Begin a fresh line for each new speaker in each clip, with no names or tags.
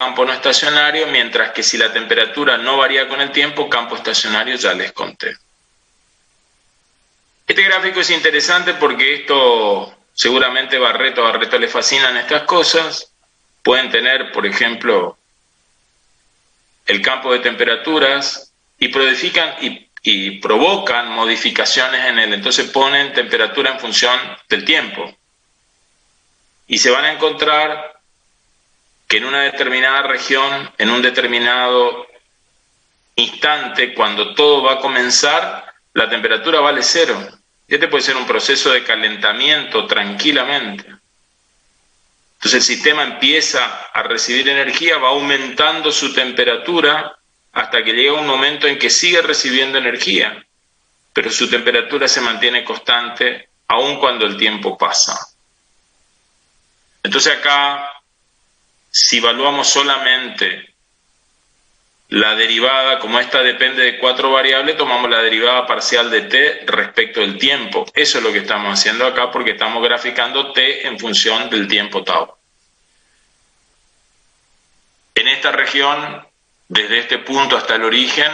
campo no estacionario, mientras que si la temperatura no varía con el tiempo, campo estacionario ya les conté. Este gráfico es interesante porque esto seguramente a Barreto le fascinan estas cosas. Pueden tener, por ejemplo, el campo de temperaturas y provocan modificaciones en él. Entonces ponen temperatura en función del tiempo. Y se van a encontrar que en una determinada región, en un determinado instante, cuando todo va a comenzar, la temperatura vale 0. Este puede ser un proceso de calentamiento tranquilamente. Entonces el sistema empieza a recibir energía, va aumentando su temperatura hasta que llega un momento en que sigue recibiendo energía, pero su temperatura se mantiene constante aun cuando el tiempo pasa. Entonces acá, si evaluamos solamente la derivada, como esta depende de 4 variables, tomamos la derivada parcial de t respecto del tiempo. Eso es lo que estamos haciendo acá porque estamos graficando t en función del tiempo tau. En esta región, desde este punto hasta el origen,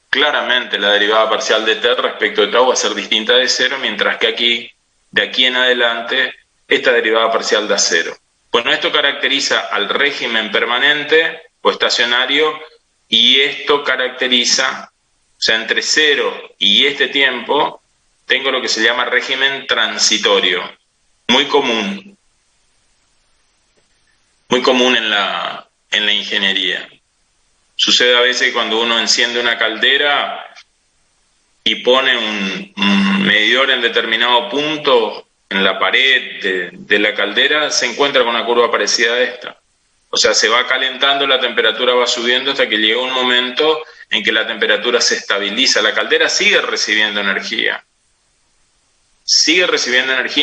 claramente la derivada parcial de t respecto de tau va a ser distinta de 0, mientras que aquí, de aquí en adelante, esta derivada parcial da 0. Bueno, esto caracteriza al régimen permanente o estacionario, y esto caracteriza, o sea, entre 0 y este tiempo, tengo lo que se llama régimen transitorio, muy común en la ingeniería. Sucede a veces cuando uno enciende una caldera y pone un medidor en determinado punto en la pared de la caldera, se encuentra con una curva parecida a esta. O sea, se va calentando, la temperatura va subiendo hasta que llega un momento en que la temperatura se estabiliza. La caldera sigue recibiendo energía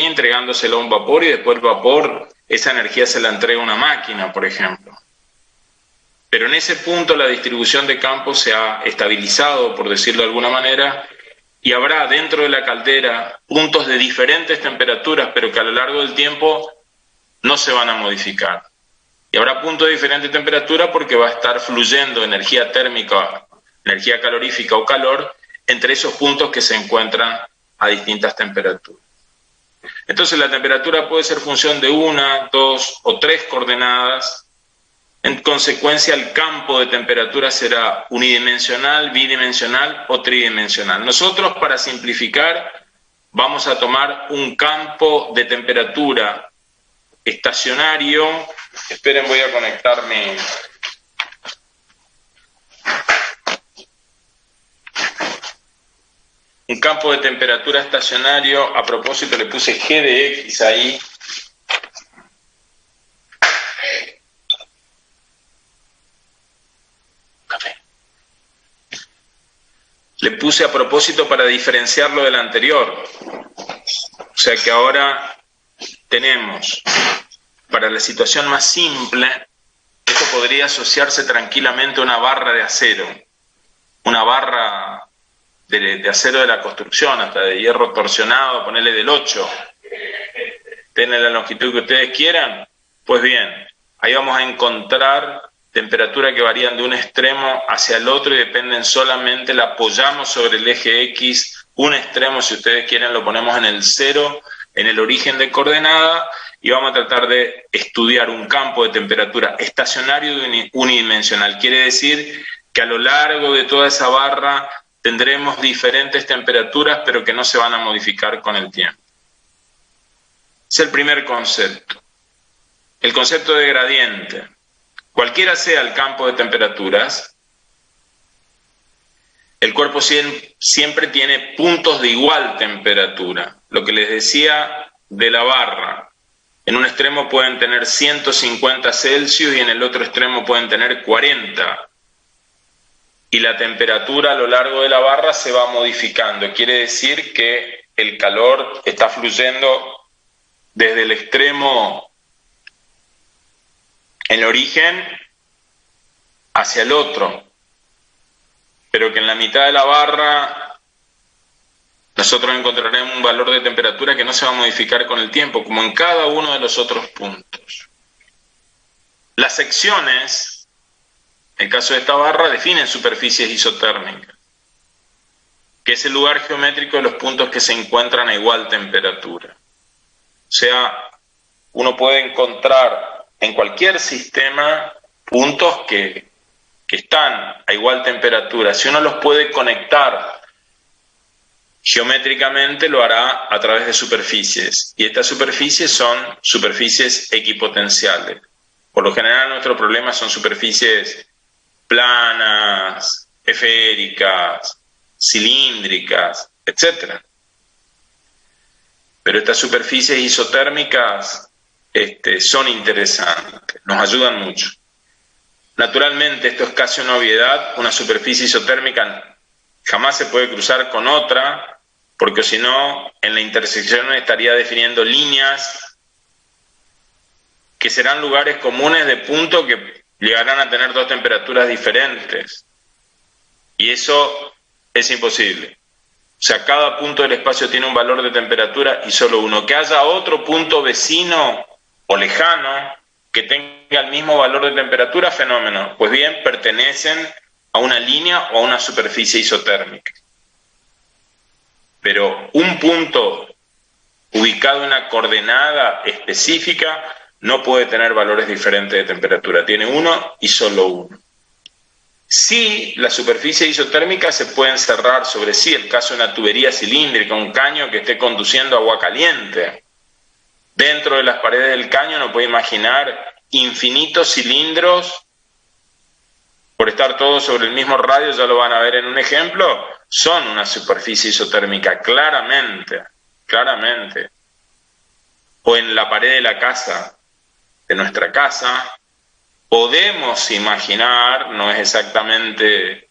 entregándosela a un vapor, y después el vapor, esa energía se la entrega a una máquina, por ejemplo. Pero en ese punto la distribución de campo se ha estabilizado, por decirlo de alguna manera, y habrá dentro de la caldera puntos de diferentes temperaturas, pero que a lo largo del tiempo no se van a modificar. Y habrá puntos de diferente temperatura porque va a estar fluyendo energía térmica, energía calorífica o calor entre esos puntos que se encuentran a distintas temperaturas. Entonces la temperatura puede ser función de 1, 2 o 3 coordenadas. En consecuencia, el campo de temperatura será unidimensional, bidimensional o tridimensional. Nosotros, para simplificar, vamos a tomar un campo de temperatura estacionario. Esperen, voy a conectarme. Un campo de temperatura estacionario, a propósito le puse G de X ahí. Café. Le puse a propósito para diferenciarlo del anterior. O sea que ahora tenemos, para la situación más simple, esto podría asociarse tranquilamente a una barra de acero, una barra de acero de la construcción, hasta de hierro torsionado, ponerle del 8, tenle la longitud que ustedes quieran. Pues bien, ahí vamos a encontrar temperaturas que varían de un extremo hacia el otro y dependen solamente, la apoyamos sobre el eje X, un extremo, si ustedes quieren, lo ponemos en el 0, en el origen de coordenada, y vamos a tratar de estudiar un campo de temperatura estacionario unidimensional. Quiere decir que a lo largo de toda esa barra tendremos diferentes temperaturas, pero que no se van a modificar con el tiempo. Es el primer concepto. El concepto de gradiente. Cualquiera sea el campo de temperaturas, el cuerpo siempre tiene puntos de igual temperatura. Lo que les decía de la barra. En un extremo pueden tener 150 Celsius y en el otro extremo pueden tener 40. Y la temperatura a lo largo de la barra se va modificando. Quiere decir que el calor está fluyendo desde el extremo, el origen, hacia el otro. Pero que en la mitad de la barra nosotros encontraremos un valor de temperatura que no se va a modificar con el tiempo, como en cada uno de los otros puntos. Las secciones el caso de esta barra, definen superficies isotérmicas, que es el lugar geométrico de los puntos que se encuentran a igual temperatura. O sea, uno puede encontrar en cualquier sistema puntos que están a igual temperatura. Si uno los puede conectar geométricamente, lo hará a través de superficies. Y estas superficies son superficies equipotenciales. Por lo general, nuestros problemas son superficies planas, esféricas, cilíndricas, etc. Pero estas superficies isotérmicas son interesantes, nos ayudan mucho. Naturalmente, esto es casi una obviedad, una superficie isotérmica jamás se puede cruzar con otra, porque si no, en la intersección estaría definiendo líneas que serán lugares comunes de punto que llegarán a tener dos temperaturas diferentes. Y eso es imposible. O sea, cada punto del espacio tiene un valor de temperatura y solo uno. Que haya otro punto vecino o lejano que tenga el mismo valor de temperatura, fenómeno. Pues bien, pertenecen a una línea o a una superficie isotérmica. Pero un punto ubicado en una coordenada específica no puede tener valores diferentes de temperatura. Tiene uno y solo uno. Sí, las superficies isotérmicas se pueden cerrar sobre sí. El caso de una tubería cilíndrica, un caño que esté conduciendo agua caliente. Dentro de las paredes del caño uno puede imaginar infinitos cilindros, por estar todos sobre el mismo radio, ya lo van a ver en un ejemplo, son una superficie isotérmica, claramente. O en la pared de la casa, de nuestra casa, podemos imaginar, no es exactamente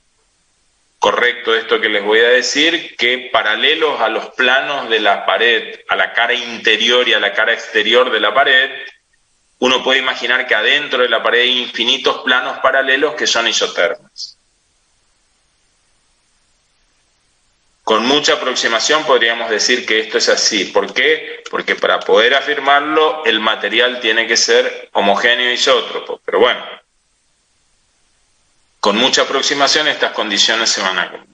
correcto esto que les voy a decir, que paralelos a los planos de la pared, a la cara interior y a la cara exterior de la pared, uno puede imaginar que adentro de la pared hay infinitos planos paralelos que son isotermos. Con mucha aproximación podríamos decir que esto es así. ¿Por qué? Porque para poder afirmarlo, el material tiene que ser homogéneo e isótropo. Pero bueno, con mucha aproximación estas condiciones se van a cumplir.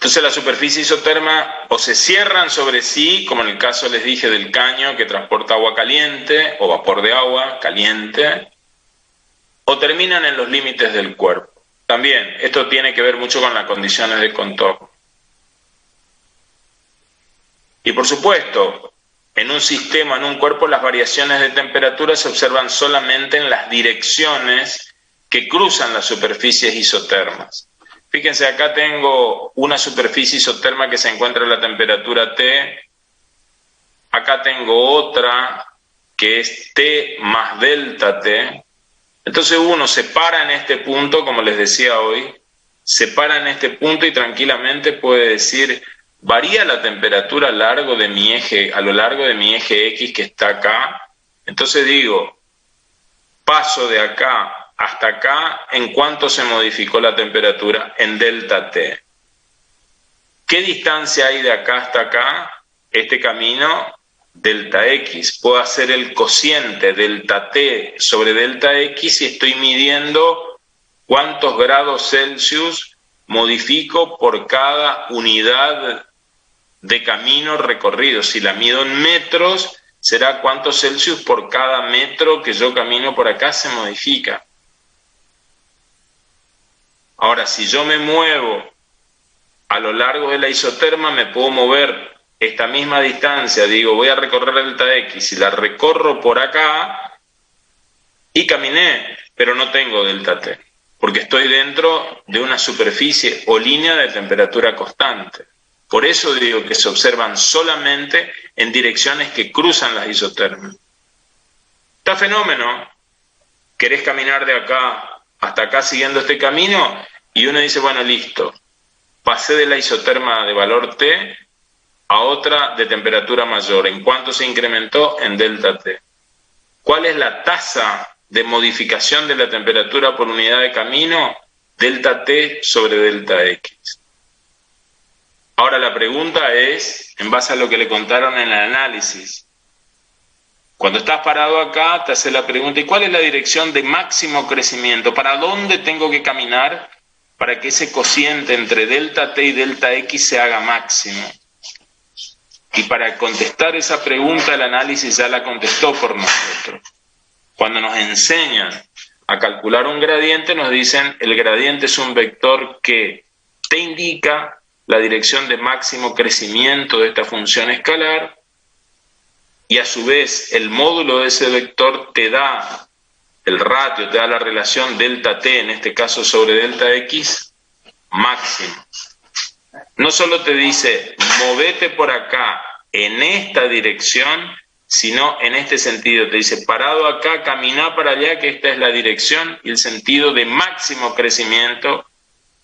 Entonces la superficie isoterma o se cierran sobre sí, como en el caso les dije del caño que transporta agua caliente o vapor de agua caliente, o terminan en los límites del cuerpo. También, esto tiene que ver mucho con las condiciones de contorno. Y por supuesto, en un sistema, en un cuerpo, las variaciones de temperatura se observan solamente en las direcciones que cruzan las superficies isotermas. Fíjense, acá tengo una superficie isoterma que se encuentra a la temperatura T. Acá tengo otra que es T más delta T. Entonces uno se para en este punto, como les decía hoy, se para en este punto y tranquilamente puede decir, varía la temperatura a lo largo de mi eje X que está acá. Entonces digo, paso de acá hasta acá, ¿en cuánto se modificó la temperatura? En delta T. ¿Qué distancia hay de acá hasta acá? Este camino, delta X. Puedo hacer el cociente delta T sobre delta X y estoy midiendo cuántos grados Celsius modifico por cada unidad de camino recorrido. Si la mido en metros, será cuántos Celsius por cada metro que yo camino por acá se modifica. Ahora, si yo me muevo a lo largo de la isoterma, me puedo mover esta misma distancia, digo, voy a recorrer delta X y la recorro por acá y caminé, pero no tengo delta T, porque estoy dentro de una superficie o línea de temperatura constante. Por eso digo que se observan solamente en direcciones que cruzan las isotermas. Está fenómeno, querés caminar de acá hasta acá siguiendo este camino y uno dice, bueno, listo, pasé de la isoterma de valor T a otra de temperatura mayor. ¿En cuánto se incrementó? En delta T. ¿Cuál es la tasa de modificación de la temperatura por unidad de camino? Delta T sobre delta X. Ahora la pregunta es, en base a lo que le contaron en el análisis, Cuando estás parado acá, te hace la pregunta, ¿y cuál es la dirección de máximo crecimiento? ¿Para dónde tengo que caminar para que ese cociente entre delta t y delta x se haga máximo? Y para contestar esa pregunta, el análisis ya la contestó por nosotros. Cuando nos enseñan a calcular un gradiente, nos dicen, el gradiente es un vector que te indica la dirección de máximo crecimiento de esta función escalar, y a su vez el módulo de ese vector te da el ratio, te da la relación delta t, en este caso sobre delta x, máximo. No solo te dice, movete por acá en esta dirección, sino en este sentido. Te dice, parado acá, caminá para allá, que esta es la dirección y el sentido de máximo crecimiento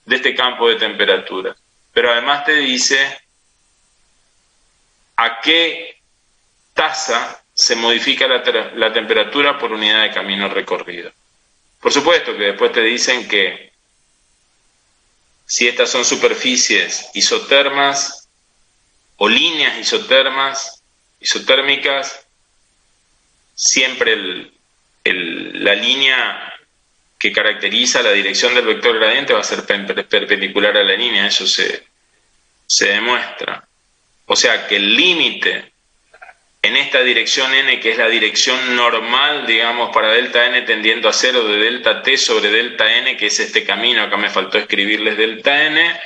de este campo de temperatura. Pero además te dice a qué tasa se modifica la temperatura por unidad de camino recorrido. Por supuesto que después te dicen que si estas son superficies isotermas o líneas isotérmicas, siempre la línea que caracteriza la dirección del vector gradiente va a ser perpendicular a la línea, eso se demuestra. O sea que el límite en esta dirección n, que es la dirección normal, digamos, para delta n tendiendo a 0 de delta t sobre delta n, que es este camino, acá me faltó escribirles delta n,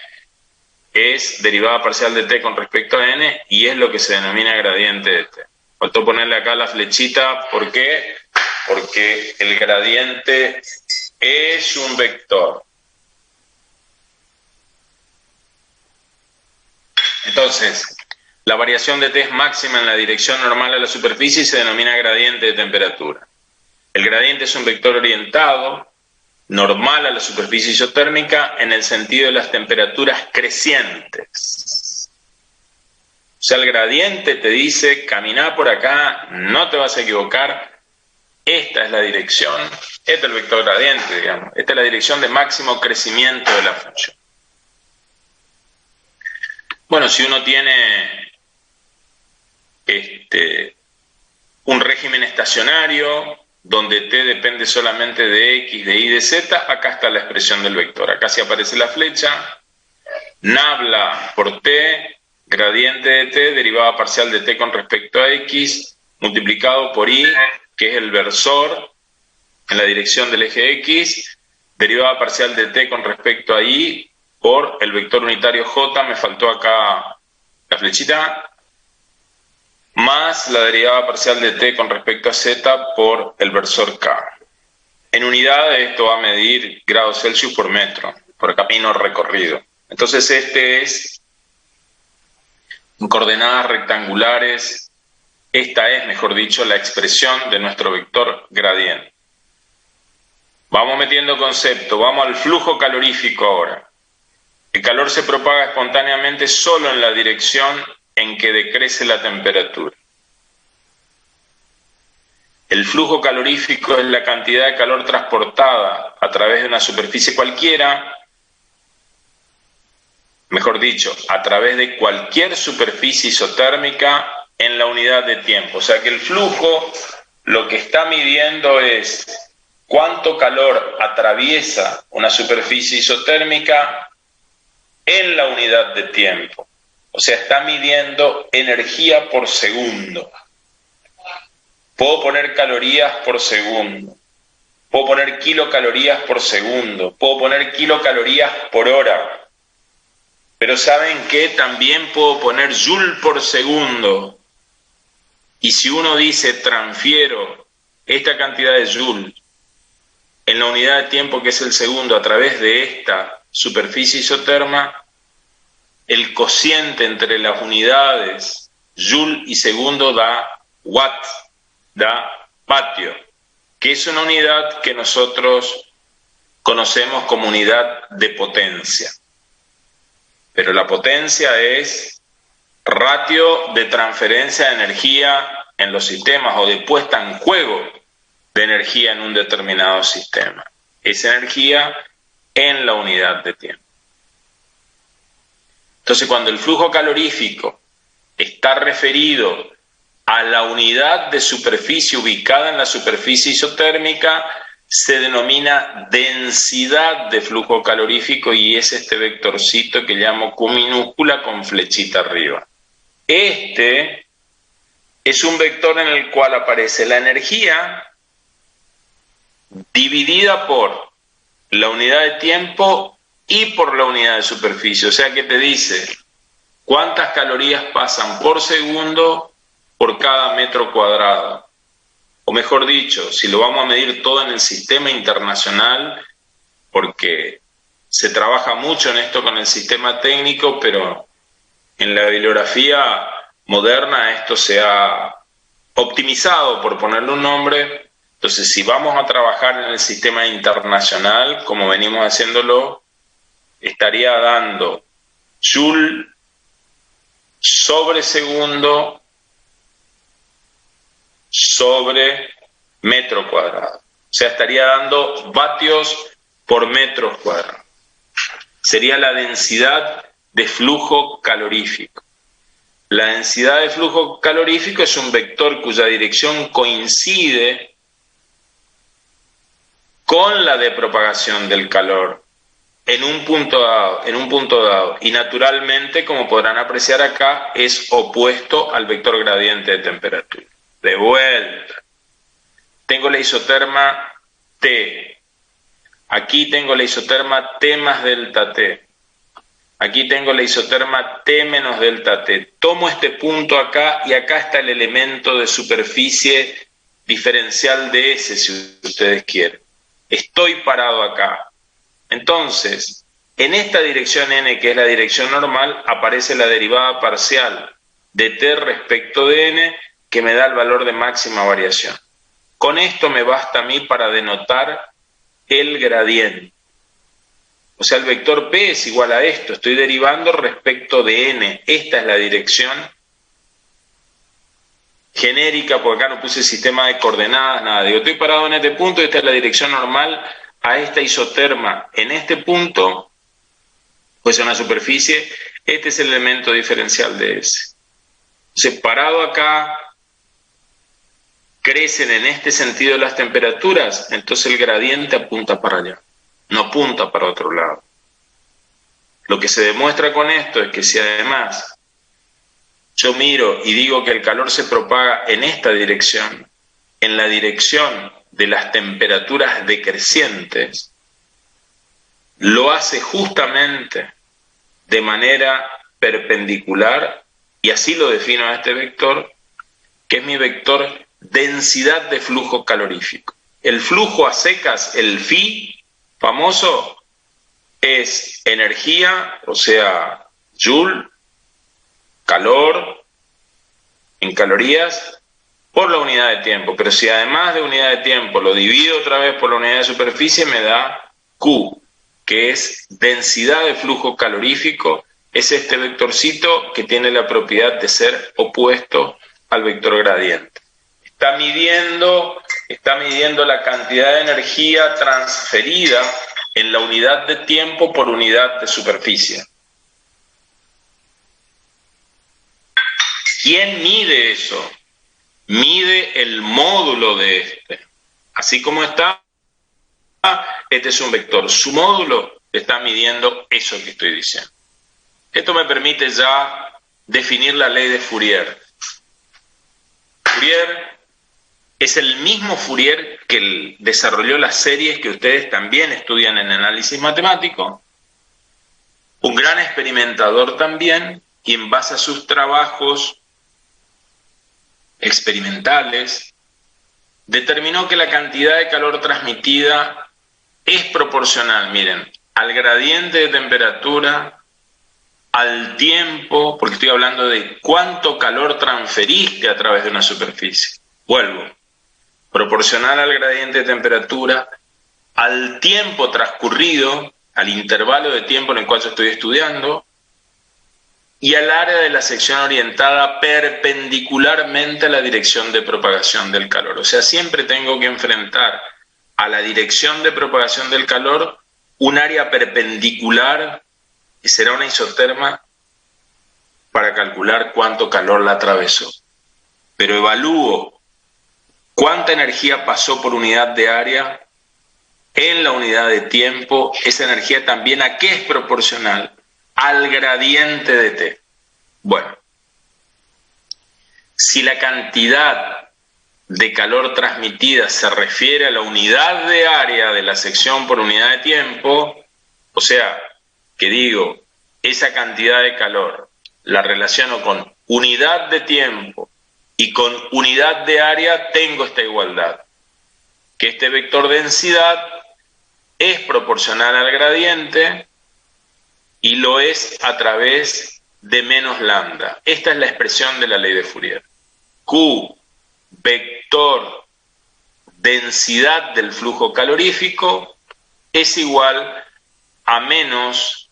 es derivada parcial de t con respecto a n, y es lo que se denomina gradiente de t. Faltó ponerle acá la flechita, ¿por qué? Porque el gradiente es un vector. Entonces, la variación de t es máxima en la dirección normal a la superficie y se denomina gradiente de temperatura. El gradiente es un vector orientado, normal a la superficie isotérmica, en el sentido de las temperaturas crecientes. O sea, el gradiente te dice, caminá por acá, no te vas a equivocar, esta es la dirección, este es el vector gradiente, digamos, esta es la dirección de máximo crecimiento de la función. Bueno, si uno tiene un régimen estacionario, donde t depende solamente de x, de y, de z, acá está la expresión del vector. Acá sí aparece la flecha, nabla por t, gradiente de t, derivada parcial de t con respecto a x, multiplicado por y, que es el versor, en la dirección del eje x, derivada parcial de t con respecto a y, por el vector unitario j, me faltó acá la flechita, más la derivada parcial de t con respecto a z por el versor k. En unidades esto va a medir grados Celsius por metro, por camino recorrido. Entonces este es, en coordenadas rectangulares, esta es, mejor dicho, la expresión de nuestro vector gradiente. Vamos metiendo concepto, vamos al flujo calorífico ahora. El calor se propaga espontáneamente solo en la dirección en que decrece la temperatura. El flujo calorífico es la cantidad de calor transportada a través de una superficie cualquiera, mejor dicho, a través de cualquier superficie isotérmica en la unidad de tiempo. O sea que el flujo lo que está midiendo es cuánto calor atraviesa una superficie isotérmica en la unidad de tiempo. O sea, está midiendo energía por segundo. Puedo poner calorías por segundo. Puedo poner kilocalorías por segundo. Puedo poner kilocalorías por hora. Pero ¿saben qué? También puedo poner joule por segundo. Y si uno dice transfiero esta cantidad de joule en la unidad de tiempo que es el segundo a través de esta superficie isoterma, el cociente entre las unidades joule y segundo da watt, da vatio, que es una unidad que nosotros conocemos como unidad de potencia. Pero la potencia es ratio de transferencia de energía en los sistemas o de puesta en juego de energía en un determinado sistema. Esa energía en la unidad de tiempo. Entonces, cuando el flujo calorífico está referido a la unidad de superficie ubicada en la superficie isotérmica se denomina densidad de flujo calorífico y es este vectorcito que llamo Q minúscula con flechita arriba. Este es un vector en el cual aparece la energía dividida por la unidad de tiempo y por la unidad de superficie. O sea que te dice cuántas calorías pasan por segundo por cada metro cuadrado. O mejor dicho, si lo vamos a medir todo en el sistema internacional, porque se trabaja mucho en esto con el sistema técnico, pero en la bibliografía moderna esto se ha optimizado, por ponerle un nombre. Entonces, si vamos a trabajar en el sistema internacional, como venimos haciéndolo, estaría dando Joule sobre segundo sobre metro cuadrado. O sea, estaría dando vatios por metros cuadrados. Sería la densidad de flujo calorífico. La densidad de flujo calorífico es un vector cuya dirección coincide con la de propagación del calor en un punto dado. Y naturalmente, como podrán apreciar acá, es opuesto al vector gradiente de temperatura. De vuelta. Tengo la isoterma T. Aquí tengo la isoterma T más delta T. Aquí tengo la isoterma T menos delta T. Tomo este punto acá y acá está el elemento de superficie diferencial de S, si ustedes quieren. Estoy parado acá. Entonces, en esta dirección N, que es la dirección normal, aparece la derivada parcial de T respecto de N, que me da el valor de máxima variación. Con esto me basta a mí para denotar el gradiente. O sea, el vector P es igual a esto. Estoy derivando respecto de N. Esta es la dirección genérica, porque acá no puse sistema de coordenadas, nada. Digo, estoy parado en este punto, esta es la dirección normal a esta isoterma. En este punto, pues en una superficie, este es el elemento diferencial de S. Entonces, parado acá, crecen en este sentido las temperaturas, entonces el gradiente apunta para allá, no apunta para otro lado. Lo que se demuestra con esto es que si además yo miro y digo que el calor se propaga en esta dirección, en la dirección de las temperaturas decrecientes, lo hace justamente de manera perpendicular, y así lo defino a este vector, que es mi vector densidad de flujo calorífico. El flujo a secas, el phi famoso, es energía, o sea, joule, calor, en calorías, por la unidad de tiempo. Pero si además de unidad de tiempo lo divido otra vez por la unidad de superficie, me da Q, que es densidad de flujo calorífico. Es este vectorcito que tiene la propiedad de ser opuesto al vector gradiente. Está midiendo la cantidad de energía transferida en la unidad de tiempo por unidad de superficie. ¿Quién mide eso? Mide el módulo de este. Así como está, este es un vector. Su módulo está midiendo eso que estoy diciendo. Esto me permite ya definir la ley de Fourier. Fourier es el mismo Fourier que desarrolló las series que ustedes también estudian en análisis matemático, un gran experimentador también, y en base a sus trabajos experimentales, determinó que la cantidad de calor transmitida es proporcional, miren, al gradiente de temperatura, al tiempo, porque estoy hablando de cuánto calor transferiste a través de una superficie. Vuelvo. Proporcional al gradiente de temperatura, al tiempo transcurrido, al intervalo de tiempo en el cual yo estoy estudiando, y al área de la sección orientada perpendicularmente a la dirección de propagación del calor. O sea, siempre tengo que enfrentar a la dirección de propagación del calor un área perpendicular, que será una isoterma, para calcular cuánto calor la atravesó. pero evalúo cuánta energía pasó por unidad de área en la unidad de tiempo, esa energía también a qué es proporcional, al gradiente de T. Bueno, si la cantidad de calor transmitida se refiere a la unidad de área de la sección por unidad de tiempo, o sea, que digo, esa cantidad de calor la relaciono con unidad de tiempo y con unidad de área, tengo esta igualdad, que este vector densidad es proporcional al gradiente y lo es a través de menos lambda. Esta es la expresión de la ley de Fourier. Q, vector densidad del flujo calorífico, es igual a menos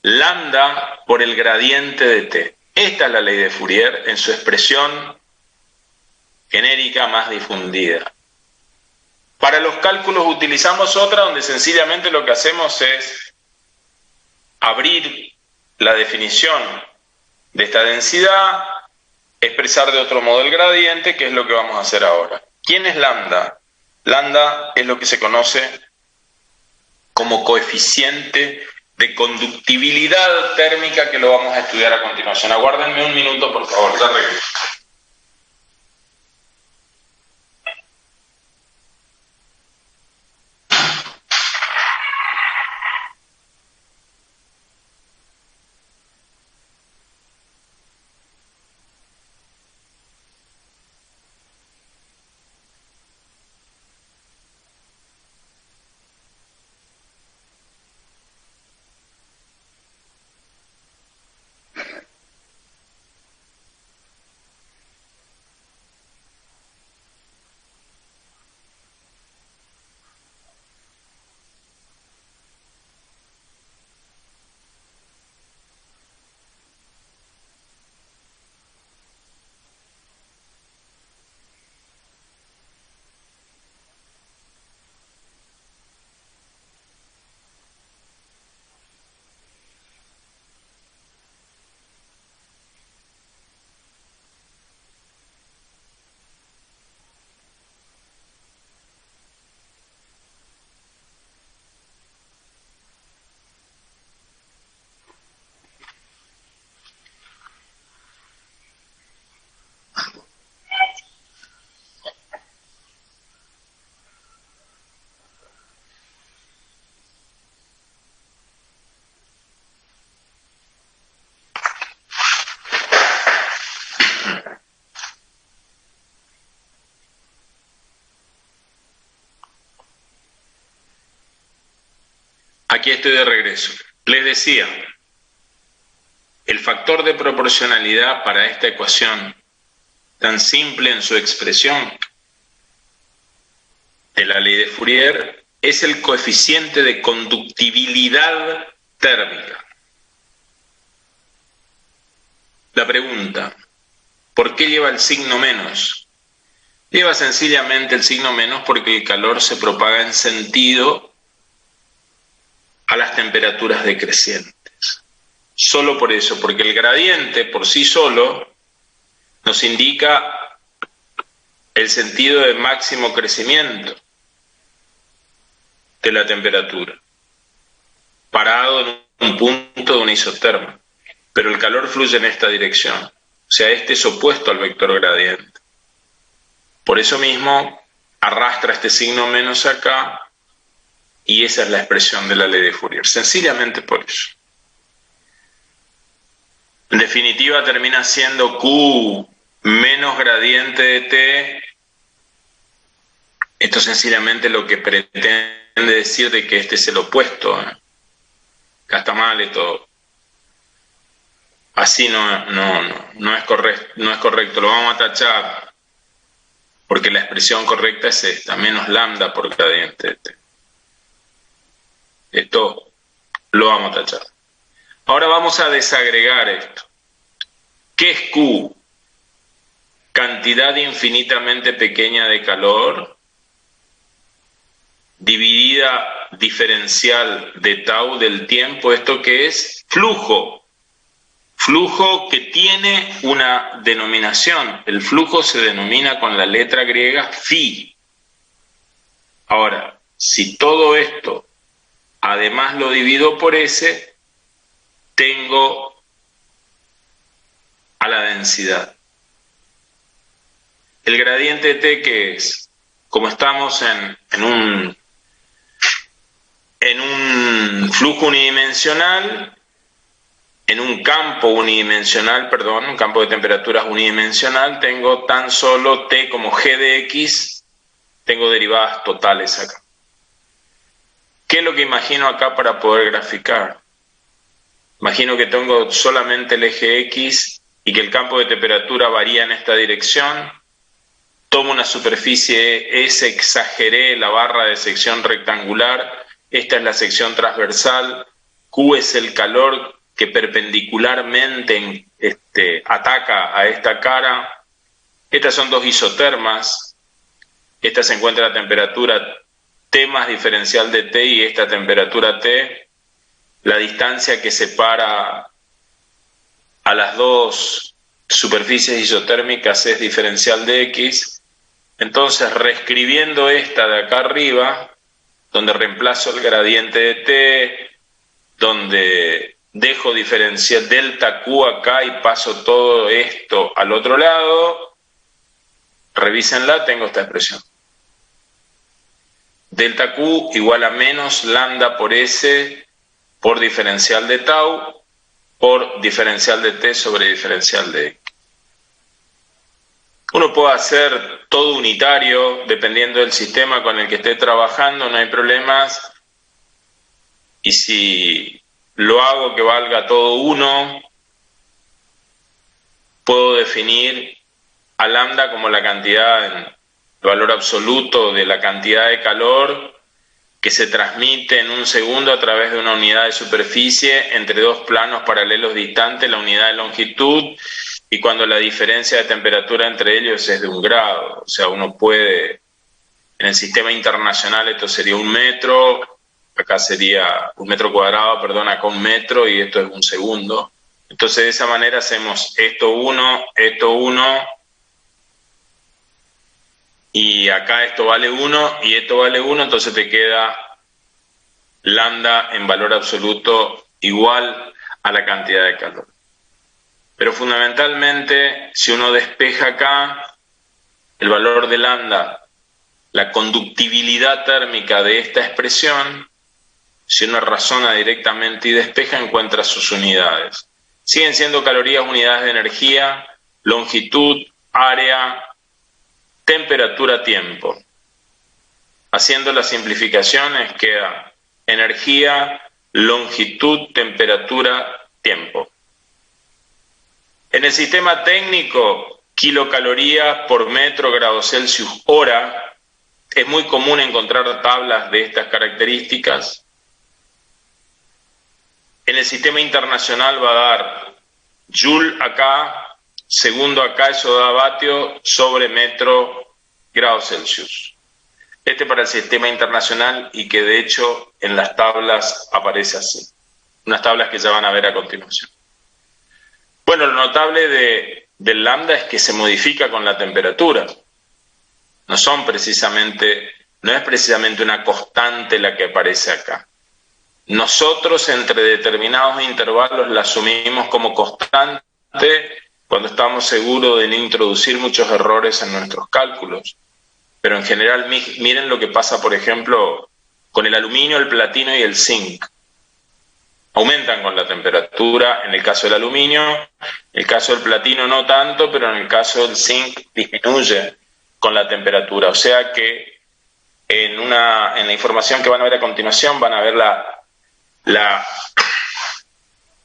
lambda por el gradiente de T. Esta es la ley de Fourier en su expresión genérica más difundida. Para los cálculos utilizamos otra donde sencillamente lo que hacemos es abrir la definición de esta densidad, expresar de otro modo el gradiente, que es lo que vamos a hacer ahora. ¿Quién es lambda? Lambda es lo que se conoce como coeficiente de conductibilidad térmica, que lo vamos a estudiar a continuación. Aguárdenme un minuto, por favor, ya regreso. Aquí estoy de regreso. Les decía, el factor de proporcionalidad para esta ecuación, tan simple en su expresión de la ley de Fourier, es el coeficiente de conductibilidad térmica. La pregunta, ¿por qué lleva el signo menos? Lleva sencillamente el signo menos porque el calor se propaga en sentido a las temperaturas decrecientes. Solo por eso, porque el gradiente por sí solo nos indica el sentido de máximo crecimiento de la temperatura, parado en un punto de una isoterma, pero el calor fluye en esta dirección, o sea, este es opuesto al vector gradiente. Por eso mismo arrastra este signo menos acá, y esa es la expresión de la ley de Fourier, sencillamente por eso. En definitiva termina siendo Q menos gradiente de T. Esto sencillamente lo que pretende decir de que este es el opuesto. Acá está mal esto. Así no es correcto, lo vamos a tachar, porque la expresión correcta es esta, menos lambda por gradiente de T. Esto lo vamos a tachar. Ahora vamos a desagregar esto. ¿Qué es Q? Cantidad infinitamente pequeña de calor dividida diferencial de tau del tiempo. ¿Esto qué es? Flujo. Flujo que tiene una denominación. El flujo se denomina con la letra griega phi. Ahora, si todo esto además lo divido por S, tengo a la densidad. El gradiente de T, ¿qué es? Como estamos en un flujo unidimensional, en un campo unidimensional, perdón, un campo de temperaturas unidimensional, tengo tan solo T como G de X, tengo derivadas totales acá. ¿Qué es lo que imagino acá para poder graficar? Imagino que tengo solamente el eje X y que el campo de temperatura varía en esta dirección. Tomo una superficie S, exageré la barra de sección rectangular, esta es la sección transversal, Q es el calor que perpendicularmente ataca a esta cara. Estas son dos isotermas, esta se encuentra a temperatura T más diferencial de T y esta temperatura T. La distancia que separa a las dos superficies isotérmicas es diferencial de X. Entonces, reescribiendo esta de acá arriba, donde reemplazo el gradiente de T, donde dejo diferencial delta Q acá y paso todo esto al otro lado, revísenla, tengo esta expresión. Delta Q igual a menos lambda por S por diferencial de tau por diferencial de T sobre diferencial de X. Uno puede hacer todo unitario dependiendo del sistema con el que esté trabajando, no hay problemas. Y si lo hago que valga todo 1, puedo definir a lambda como la cantidad, el valor absoluto de la cantidad de calor que se transmite en un segundo a través de una unidad de superficie entre dos planos paralelos distantes, la unidad de longitud, y cuando la diferencia de temperatura entre ellos es de 1 grado. O sea, uno puede, en el sistema internacional esto sería 1 metro, acá sería 1 metro cuadrado, perdón, acá 1 metro, y esto es 1 segundo. Entonces de esa manera hacemos esto 1, y acá esto vale 1 y esto vale 1, entonces te queda lambda en valor absoluto igual a la cantidad de calor. Pero fundamentalmente, si uno despeja acá el valor de lambda, la conductibilidad térmica de esta expresión, si uno razona directamente y despeja, encuentra sus unidades. Siguen siendo calorías, unidades de energía, longitud, área, temperatura, tiempo. Haciendo las simplificaciones queda energía, longitud, temperatura, tiempo. En el sistema técnico, kilocalorías por metro grado Celsius hora, es muy común encontrar tablas de estas características. En el sistema internacional va a dar joule acá, segundo acá, eso da vatio sobre metro grado Celsius. Este para el sistema internacional y que de hecho en las tablas aparece así. Unas tablas que ya van a ver a continuación. Bueno, lo notable del lambda es que se modifica con la temperatura. No es precisamente una constante la que aparece acá. Nosotros entre determinados intervalos la asumimos como constante cuando estamos seguros de no introducir muchos errores en nuestros cálculos. Pero en general, miren lo que pasa, por ejemplo, con el aluminio, el platino y el zinc. Aumentan con la temperatura, en el caso del aluminio, en el caso del platino no tanto, pero en el caso del zinc disminuye con la temperatura. O sea que en la información que van a ver a continuación van a ver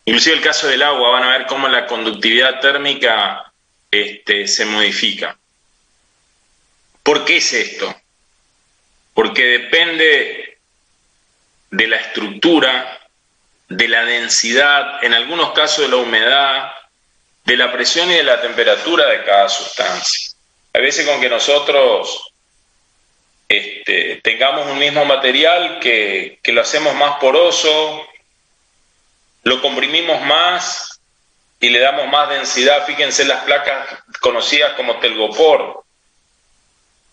inclusive el caso del agua, van a ver cómo la conductividad térmica se modifica. ¿Por qué es esto? Porque depende de la estructura, de la densidad, en algunos casos de la humedad, de la presión y de la temperatura de cada sustancia. A veces con que nosotros tengamos un mismo material que lo hacemos más poroso, lo comprimimos más y le damos más densidad. Fíjense las placas conocidas como telgopor.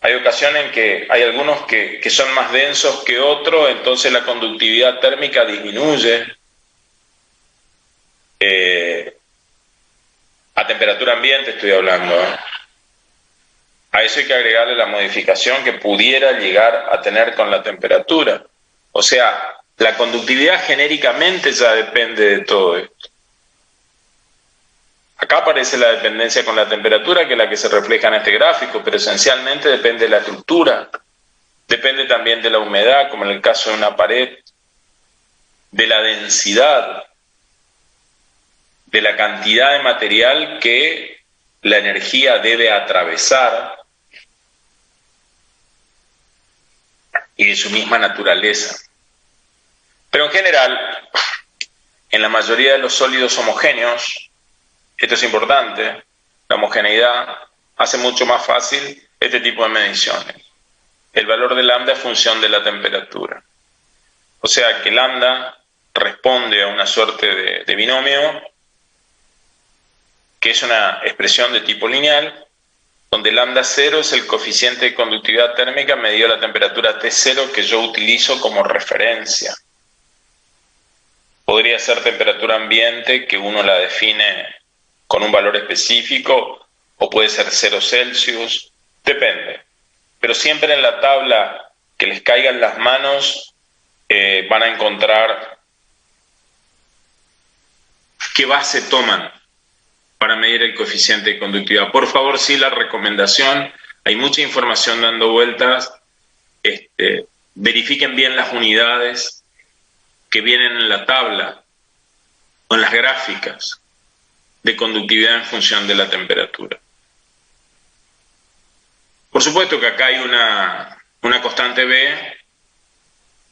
Hay ocasiones en que hay algunos que son más densos que otros, entonces la conductividad térmica disminuye. A temperatura ambiente estoy hablando. A eso hay que agregarle la modificación que pudiera llegar a tener con la temperatura. O sea, la conductividad genéricamente ya depende de todo esto. Acá aparece la dependencia con la temperatura, que es la que se refleja en este gráfico, pero esencialmente depende de la estructura, depende también de la humedad, como en el caso de una pared, de la densidad, de la cantidad de material que la energía debe atravesar y de su misma naturaleza. Pero en general, en la mayoría de los sólidos homogéneos, esto es importante, la homogeneidad hace mucho más fácil este tipo de mediciones. El valor de lambda es función de la temperatura. O sea que lambda responde a una suerte de binomio, que es una expresión de tipo lineal, donde lambda 0 es el coeficiente de conductividad térmica medido a la temperatura T0 que yo utilizo como referencia. Podría ser temperatura ambiente, que uno la define con un valor específico, o puede ser 0 Celsius, depende. Pero siempre en la tabla que les caiga en las manos van a encontrar qué base toman para medir el coeficiente de conductividad. Por favor, sí, la recomendación, hay mucha información dando vueltas, verifiquen bien las unidades que vienen en la tabla o en las gráficas de conductividad en función de la temperatura. Por supuesto que acá hay una constante B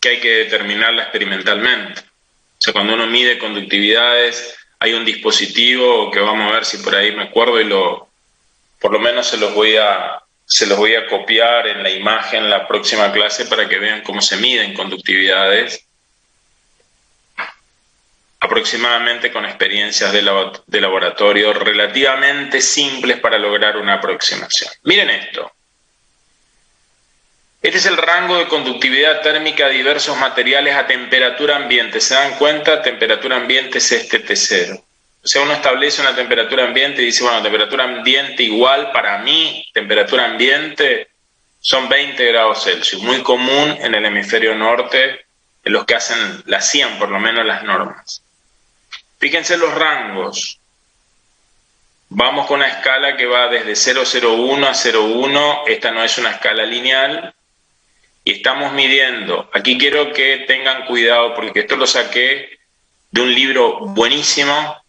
que hay que determinarla experimentalmente. O sea, cuando uno mide conductividades, hay un dispositivo que vamos a ver si por ahí me acuerdo y por lo menos se los voy a copiar en la imagen la próxima clase para que vean cómo se miden conductividades, aproximadamente con experiencias de laboratorio relativamente simples para lograr una aproximación. Miren esto. Este es el rango de conductividad térmica de diversos materiales a temperatura ambiente. ¿Se dan cuenta? Temperatura ambiente es este T0. O sea, uno establece una temperatura ambiente y dice, bueno, temperatura ambiente igual para mí, temperatura ambiente son 20 grados Celsius. Muy común en el hemisferio norte, en los que hacen las 100 por lo menos las normas. Fíjense los rangos. Vamos con una escala que va desde 0,01 a 0,1. Esta no es una escala lineal. Y estamos midiendo, aquí quiero que tengan cuidado porque esto lo saqué de un libro buenísimo,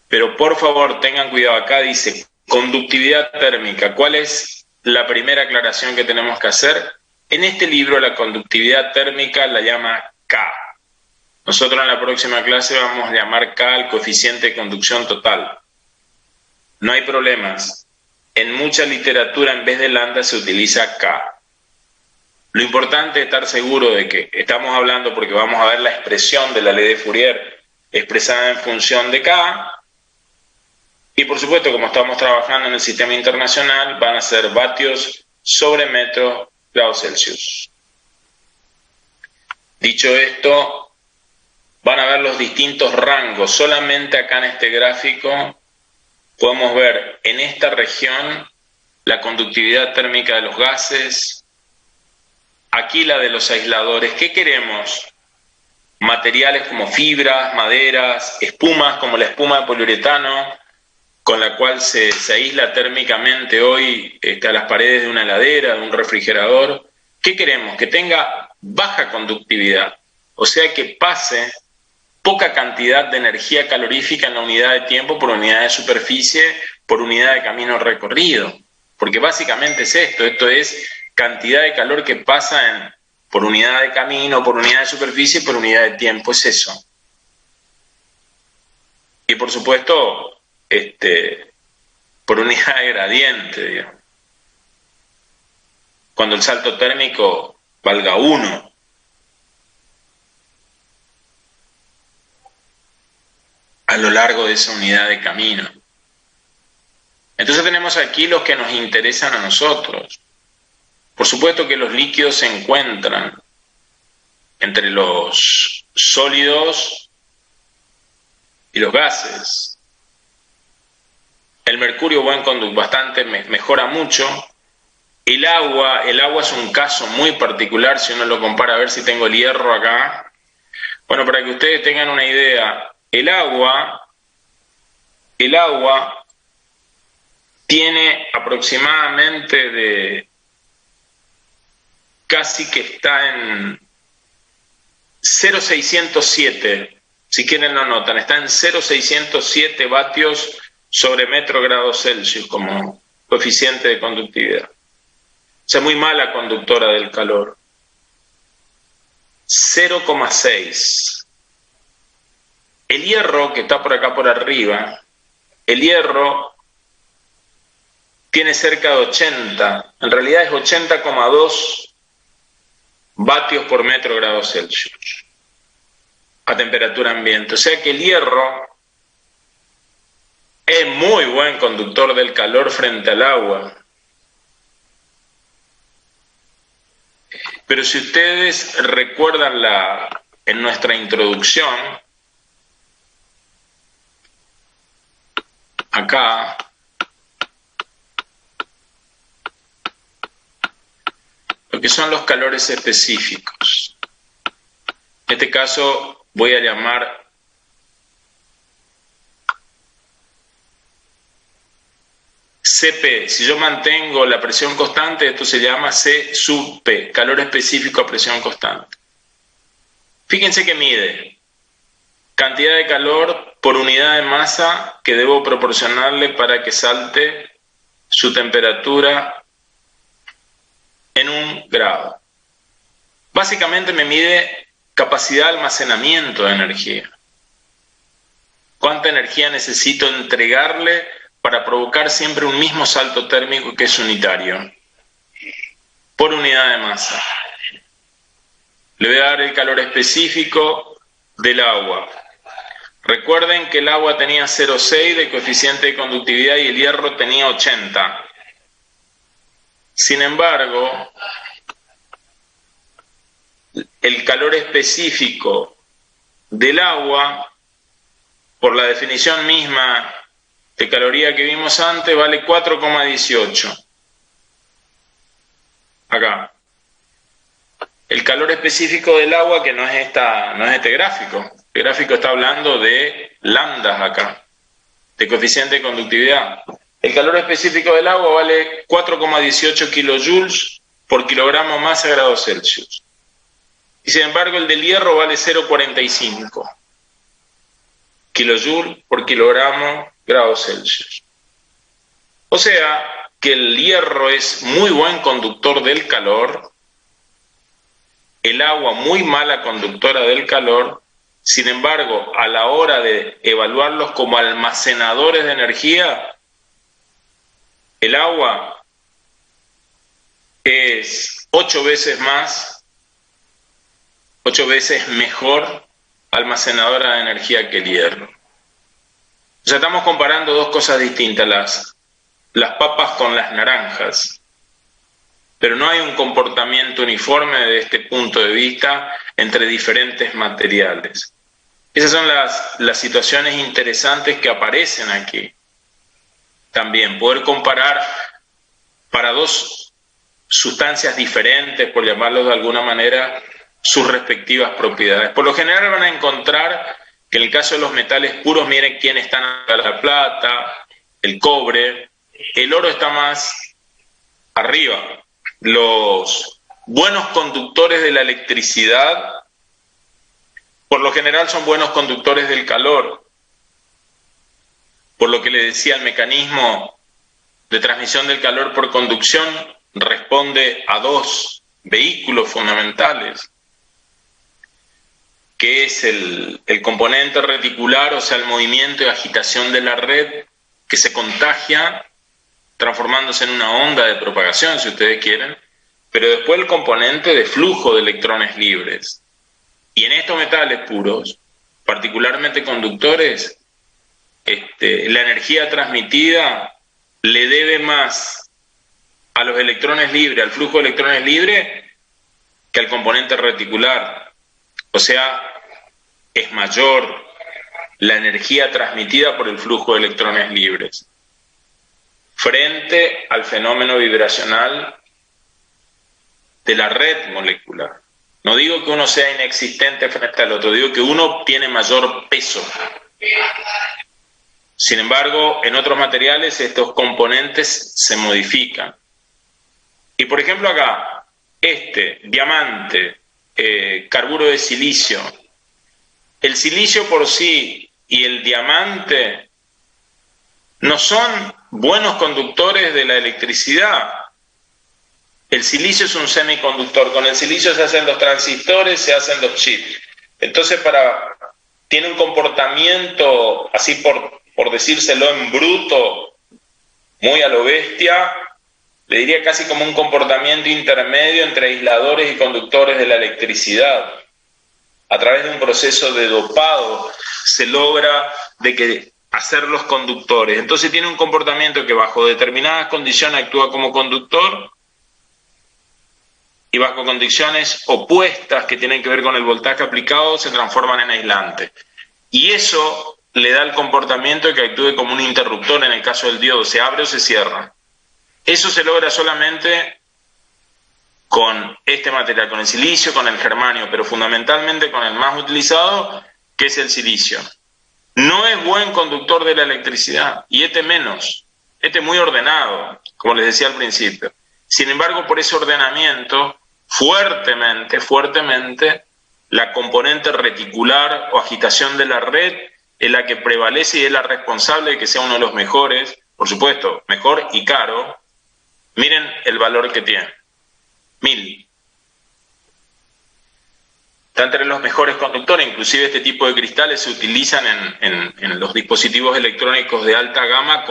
pero por favor tengan cuidado, acá dice conductividad térmica. ¿Cuál es la primera aclaración que tenemos que hacer? En este libro la conductividad térmica la llama K. Nosotros en la próxima clase vamos a llamar K el coeficiente de conducción total. No hay problemas. En mucha literatura en vez de lambda se utiliza K. Lo importante es estar seguro de que estamos hablando, porque vamos a ver la expresión de la ley de Fourier expresada en función de K, y por supuesto, como estamos trabajando en el sistema internacional, van a ser vatios sobre metros grados Celsius. Dicho esto, van a ver los distintos rangos. Solamente acá en este gráfico podemos ver en esta región la conductividad térmica de los gases. Aquí la de los aisladores. ¿Qué queremos? Materiales como fibras, maderas, espumas como la espuma de poliuretano, con la cual se aísla térmicamente hoy a las paredes de una heladera, de un refrigerador. ¿Qué queremos? Que tenga baja conductividad, o sea que pase poca cantidad de energía calorífica en la unidad de tiempo por unidad de superficie, por unidad de camino recorrido. Porque básicamente es esto es cantidad de calor que pasa por unidad de camino, por unidad de superficie, por unidad de tiempo, es eso. Y por supuesto, por unidad de gradiente, digamos. Cuando el salto térmico valga 1. lo largo de esa unidad de camino. Entonces tenemos aquí los que nos interesan a nosotros. Por supuesto que los líquidos se encuentran entre los sólidos y los gases. El mercurio, buen conductor, bastante, mejora mucho. El agua es un caso muy particular si uno lo compara. A ver si tengo el hierro acá. Bueno, para que ustedes tengan una idea, el agua tiene aproximadamente de casi que está en 0,607, si quieren lo notan, está en 0,607 vatios sobre metro grado Celsius como coeficiente de conductividad. O sea, muy mala conductora del calor. 0,6. El hierro, que está por acá por arriba, el hierro tiene cerca de 80, en realidad es 80,2 vatios por metro grado Celsius a temperatura ambiente. O sea que el hierro es muy buen conductor del calor frente al agua. Pero si ustedes recuerdan en nuestra introducción, acá, lo que son los calores específicos. En este caso voy a llamar CP. Si yo mantengo la presión constante, esto se llama C sub P, calor específico a presión constante. Fíjense que mide cantidad de calor por unidad de masa que debo proporcionarle para que salte su temperatura en 1 grado. Básicamente me mide capacidad de almacenamiento de energía. ¿Cuánta energía necesito entregarle para provocar siempre un mismo salto térmico que es unitario? Por unidad de masa. Le voy a dar el calor específico del agua. Recuerden que el agua tenía 0,6 de coeficiente de conductividad y el hierro tenía 80. Sin embargo, el calor específico del agua, por la definición misma de caloría que vimos antes, vale 4,18. Acá. El calor específico del agua, que no es este gráfico. El gráfico está hablando de lambdas acá, de coeficiente de conductividad. El calor específico del agua vale 4,18 kilojoules por kilogramo masa grados Celsius. Y sin embargo el del hierro vale 0,45 kilojoules por kilogramo grados Celsius. O sea que el hierro es muy buen conductor del calor, el agua muy mala conductora del calor. Sin embargo, a la hora de evaluarlos como almacenadores de energía, el agua es 8 veces mejor almacenadora de energía que el hierro. O sea, estamos comparando dos cosas distintas, las papas con las naranjas. Pero no hay un comportamiento uniforme desde este punto de vista entre diferentes materiales. Esas son las situaciones interesantes que aparecen aquí. También poder comparar para dos sustancias diferentes, por llamarlos de alguna manera, sus respectivas propiedades. Por lo general van a encontrar que en el caso de los metales puros, miren quién está en la plata, el cobre, el oro está más arriba. Los buenos conductores de la electricidad, por lo general son buenos conductores del calor. Por lo que le decía, el mecanismo de transmisión del calor por conducción responde a dos vehículos fundamentales, que es el componente reticular, o sea, el movimiento y agitación de la red, que se contagia transformándose en una onda de propagación, si ustedes quieren, pero después el componente de flujo de electrones libres. Y en estos metales puros, particularmente conductores, la energía transmitida le debe más a los electrones libres, al flujo de electrones libres, que al componente reticular. O sea, es mayor la energía transmitida por el flujo de electrones libres frente al fenómeno vibracional de la red molecular. No digo que uno sea inexistente frente al otro, digo que uno tiene mayor peso. Sin embargo, en otros materiales estos componentes se modifican. Y por ejemplo acá, diamante, carburo de silicio, el silicio por sí y el diamante no son buenos conductores de la electricidad. El silicio es un semiconductor, con el silicio se hacen los transistores, se hacen los chips. Entonces tiene un comportamiento, así por decírselo en bruto, muy a lo bestia, le diría casi como un comportamiento intermedio entre aisladores y conductores de la electricidad. A través de un proceso de dopado se logra hacerlos conductores. Entonces tiene un comportamiento que bajo determinadas condiciones actúa como conductor y bajo condiciones opuestas que tienen que ver con el voltaje aplicado se transforman en aislantes. Y eso le da el comportamiento de que actúe como un interruptor en el caso del diodo, se abre o se cierra. Eso se logra solamente con este material, con el silicio, con el germanio, pero fundamentalmente con el más utilizado, que es el silicio. No es buen conductor de la electricidad, y menos, muy ordenado, como les decía al principio. Sin embargo, por ese ordenamiento, fuertemente, la componente reticular o agitación de la red es la que prevalece y es la responsable de que sea uno de los mejores, por supuesto, mejor y caro. Miren el valor que tiene, 1000. Está entre los mejores conductores, inclusive este tipo de cristales se utilizan en los dispositivos electrónicos de alta gama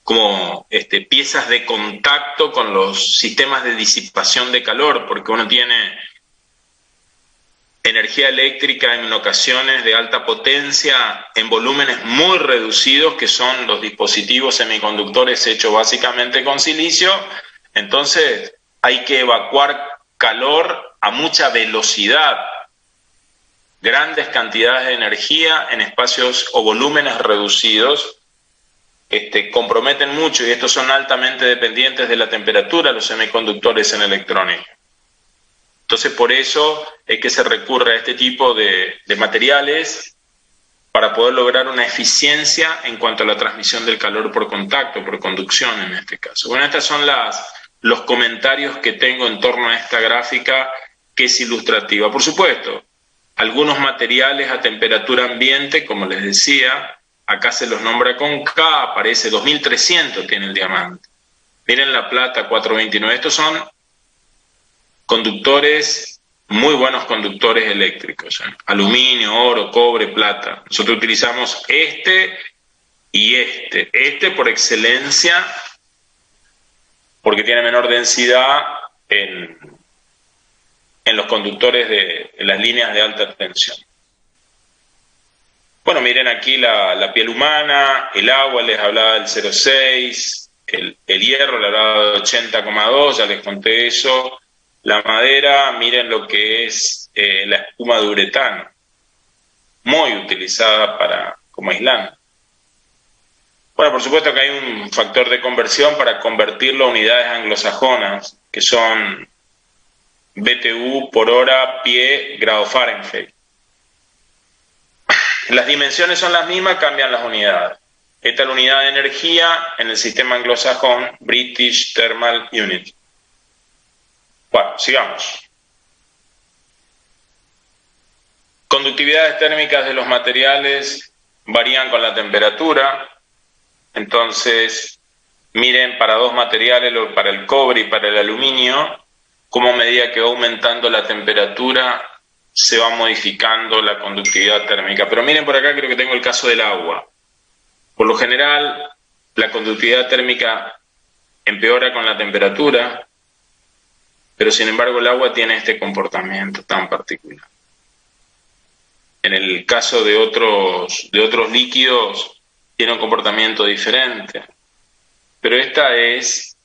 como piezas de contacto con los sistemas de disipación de calor, porque uno tiene energía eléctrica en ocasiones de alta potencia en volúmenes muy reducidos, que son los dispositivos semiconductores hechos básicamente con silicio. Entonces hay que evacuar calor a mucha velocidad, grandes cantidades de energía en espacios o volúmenes reducidos. Comprometen mucho, y estos son altamente dependientes de la temperatura, los semiconductores en electrónica. Entonces, por eso es que se recurre a este tipo de materiales para poder lograr una eficiencia en cuanto a la transmisión del calor por contacto, por conducción en este caso. Bueno, estos son los comentarios que tengo en torno a esta gráfica, que es ilustrativa. Por supuesto, algunos materiales a temperatura ambiente, como les decía, acá se los nombra con K, aparece 2300, tiene el diamante. Miren la plata, 429. Estos son conductores, muy buenos conductores eléctricos, ¿eh? Aluminio, oro, cobre, plata. Nosotros utilizamos y este por excelencia, porque tiene menor densidad en los conductores de las líneas de alta tensión. Bueno, miren aquí la piel humana, el agua, les hablaba del 0,6, el hierro, les hablaba de 80,2, ya les conté eso. La madera, miren lo que es la espuma de uretano, muy utilizada como aislante. Bueno, por supuesto que hay un factor de conversión para convertirlo a unidades anglosajonas, que son BTU por hora, pie, grado Fahrenheit. Las dimensiones son las mismas, cambian las unidades. Esta es la unidad de energía en el sistema anglosajón, British Thermal Unit. Bueno, sigamos. Conductividades térmicas de los materiales varían con la temperatura. Entonces, miren, para dos materiales, para el cobre y para el aluminio, cómo a medida que va aumentando la temperatura se va modificando la conductividad térmica. Pero miren por acá, creo que tengo el caso del agua. Por lo general, la conductividad térmica empeora con la temperatura, pero sin embargo el agua tiene este comportamiento tan particular. En el caso de otros líquidos, tiene un comportamiento diferente. Pero esta es,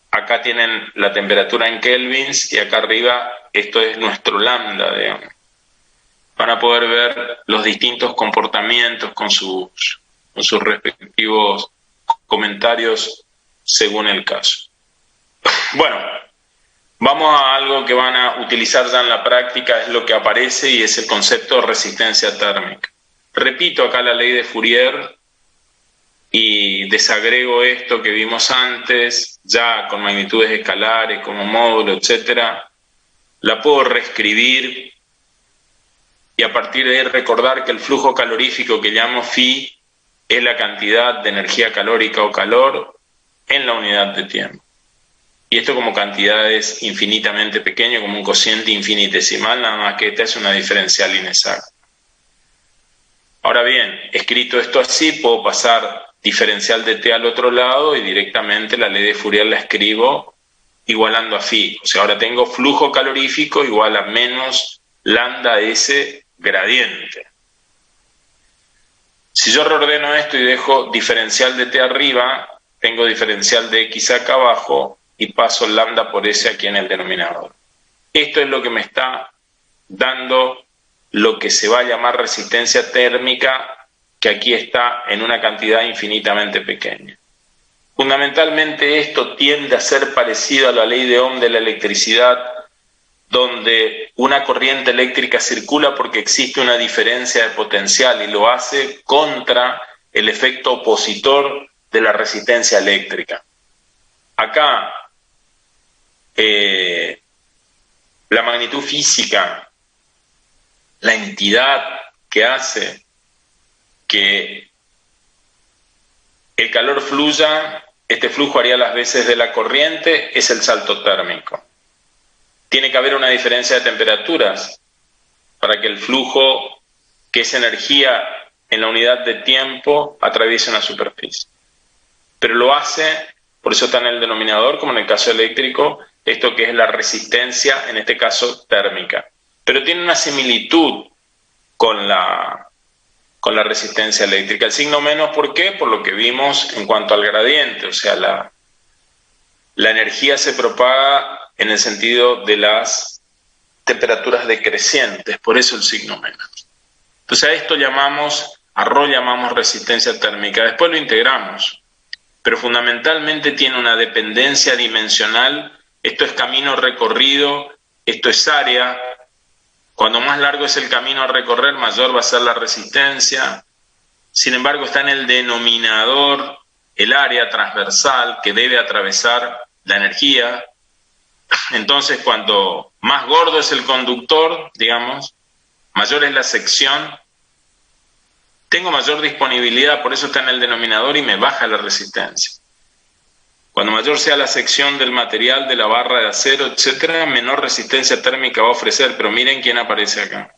acá tienen la temperatura en kelvins y acá arriba esto es nuestro lambda, digamos. Van a poder ver los distintos comportamientos con sus respectivos comentarios según el caso. Bueno, vamos a algo que van a utilizar ya en la práctica, es lo que aparece y es el concepto de resistencia térmica. Repito acá la ley de Fourier y desagrego esto que vimos antes, ya con magnitudes escalares como módulo, etcétera. La puedo reescribir y a partir de ahí recordar que el flujo calorífico que llamo phi es la cantidad de energía calórica o calor en la unidad de tiempo. Y esto como cantidades infinitamente pequeñas, como un cociente infinitesimal, nada más que esta es una diferencial inexacta. Ahora bien, escrito esto así, puedo pasar diferencial de t al otro lado y directamente la ley de Fourier la escribo igualando a phi. O sea, ahora tengo flujo calorífico igual a menos lambda S gradiente. Si yo reordeno esto y dejo diferencial de t arriba, tengo diferencial de x acá abajo y paso lambda por S aquí en el denominador. Esto es lo que me está dando lo que se va a llamar resistencia térmica, que aquí está en una cantidad infinitamente pequeña. Fundamentalmente esto tiende a ser parecido a la ley de Ohm de la electricidad, donde una corriente eléctrica circula porque existe una diferencia de potencial y lo hace contra el efecto opositor de la resistencia eléctrica. Acá, la magnitud física, la entidad que hace que el calor fluya, este flujo haría las veces de la corriente, es el salto térmico. Tiene que haber una diferencia de temperaturas para que el flujo, que es energía en la unidad de tiempo, atraviese una superficie. Pero lo hace, por eso está en el denominador, como en el caso eléctrico, esto que es la resistencia, en este caso térmica. Pero tiene una similitud con la resistencia eléctrica. El signo menos, ¿por qué? Por lo que vimos en cuanto al gradiente, o sea, la energía se propaga en el sentido de las temperaturas decrecientes, por eso el signo menos. Entonces a esto a ρ llamamos resistencia térmica, después lo integramos, pero fundamentalmente tiene una dependencia dimensional, esto es camino recorrido, esto es área. Cuando más largo es el camino a recorrer, mayor va a ser la resistencia. Sin embargo, está en el denominador el área transversal que debe atravesar la energía. Entonces, cuanto más gordo es el conductor, digamos, mayor es la sección, tengo mayor disponibilidad, por eso está en el denominador y me baja la resistencia. Cuando mayor sea la sección del material, de la barra de acero, etcétera, menor resistencia térmica va a ofrecer, pero miren quién aparece acá.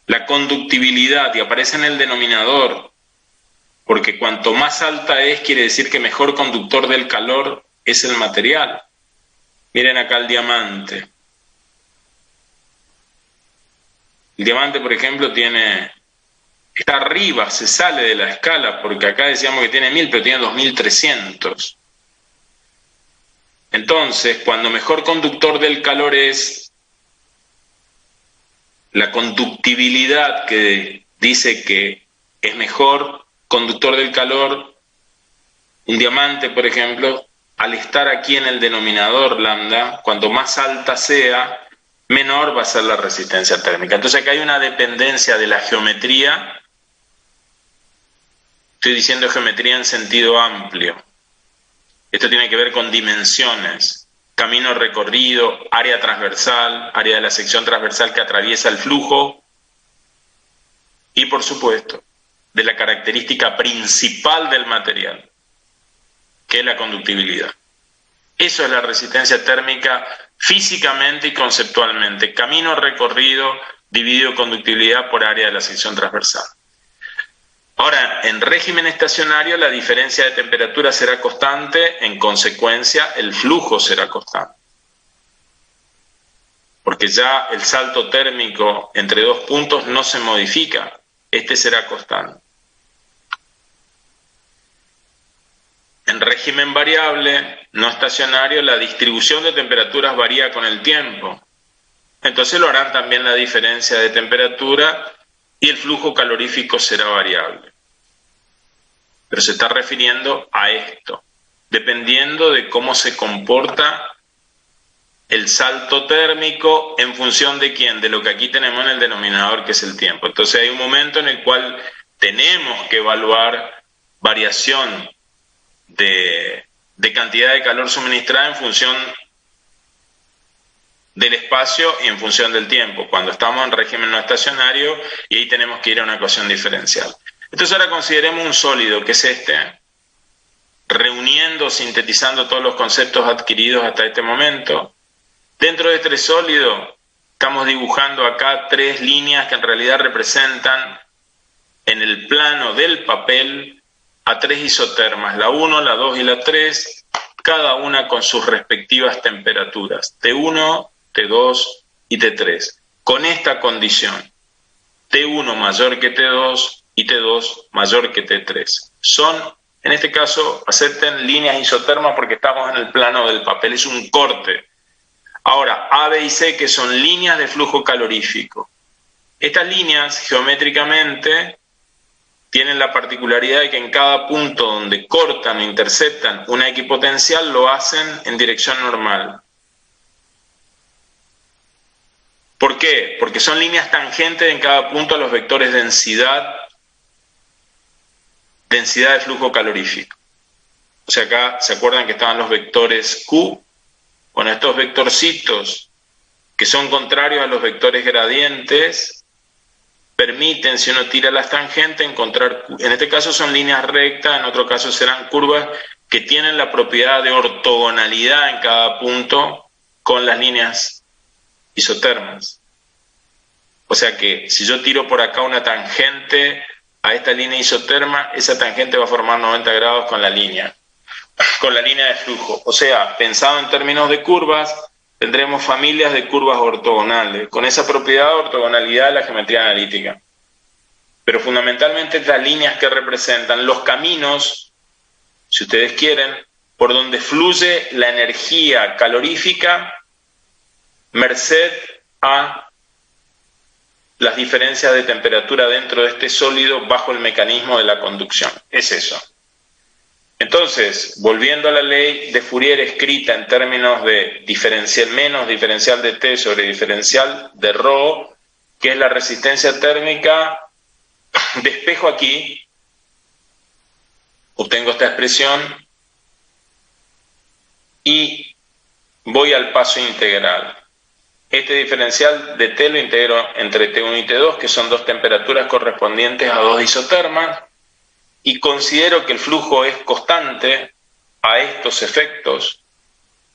La conductibilidad, y aparece en el denominador, porque cuanto más alta es, quiere decir que mejor conductor del calor es el material. Miren acá el diamante. El diamante, por ejemplo, está arriba, se sale de la escala, porque acá decíamos que tiene 1000, pero tiene 2300. Entonces, cuando mejor conductor del calor es la conductibilidad, que dice que es mejor conductor del calor, un diamante, por ejemplo, al estar aquí en el denominador lambda, cuanto más alta sea, menor va a ser la resistencia térmica. Entonces acá hay una dependencia de la geometría, estoy diciendo geometría en sentido amplio. Esto tiene que ver con dimensiones, camino recorrido, área transversal, área de la sección transversal que atraviesa el flujo y, por supuesto, de la característica principal del material, que es la conductibilidad. Eso es la resistencia térmica físicamente y conceptualmente. Camino recorrido dividido conductibilidad por área de la sección transversal. Ahora, en régimen estacionario la diferencia de temperatura será constante, en consecuencia el flujo será constante. Porque ya el salto térmico entre dos puntos no se modifica, este será constante. En régimen variable, no estacionario, la distribución de temperaturas varía con el tiempo. Entonces lo harán también la diferencia de temperatura y el flujo calorífico será variable. Pero se está refiriendo a esto, dependiendo de cómo se comporta el salto térmico en función de quién, de lo que aquí tenemos en el denominador, que es el tiempo. Entonces hay un momento en el cual tenemos que evaluar variación de cantidad de calor suministrada en función del espacio y en función del tiempo, cuando estamos en régimen no estacionario, y ahí tenemos que ir a una ecuación diferencial. Entonces ahora consideremos un sólido, que es este, reuniendo, sintetizando todos los conceptos adquiridos hasta este momento. Dentro de este sólido estamos dibujando acá tres líneas que en realidad representan en el plano del papel a tres isotermas, la 1, la 2 y la 3, cada una con sus respectivas temperaturas, T1, T2 y T3, con esta condición: T1 mayor que T2 y T2 mayor que T3. Son, en este caso, acepten líneas isotermas porque estamos en el plano del papel, es un corte. Ahora, A, B y C, que son líneas de flujo calorífico. Estas líneas, geométricamente, tienen la particularidad de que en cada punto donde cortan o interceptan una equipotencial, lo hacen en dirección normal. ¿Por qué? Porque son líneas tangentes en cada punto a los vectores densidad de flujo calorífico. O sea, acá se acuerdan que estaban los vectores Q. Bueno, estos vectorcitos que son contrarios a los vectores gradientes permiten, si uno tira las tangentes, encontrar, en este caso son líneas rectas, en otro caso serán curvas que tienen la propiedad de ortogonalidad en cada punto con las líneas isotermas. O sea que si yo tiro por acá una tangente a esta línea isoterma, esa tangente va a formar 90 grados con la línea de flujo. O sea, pensado en términos de curvas, tendremos familias de curvas ortogonales, con esa propiedad de ortogonalidad de la geometría analítica. Pero fundamentalmente estas líneas que representan los caminos, si ustedes quieren, por donde fluye la energía calorífica merced a las diferencias de temperatura dentro de este sólido bajo el mecanismo de la conducción. Es eso. Entonces, volviendo a la ley de Fourier escrita en términos de diferencial menos diferencial de T sobre diferencial de ρ, que es la resistencia térmica, despejo aquí, obtengo esta expresión y voy al paso integral. Este diferencial de T lo integro entre T1 y T2, que son dos temperaturas correspondientes a dos isotermas, y considero que el flujo es constante a estos efectos,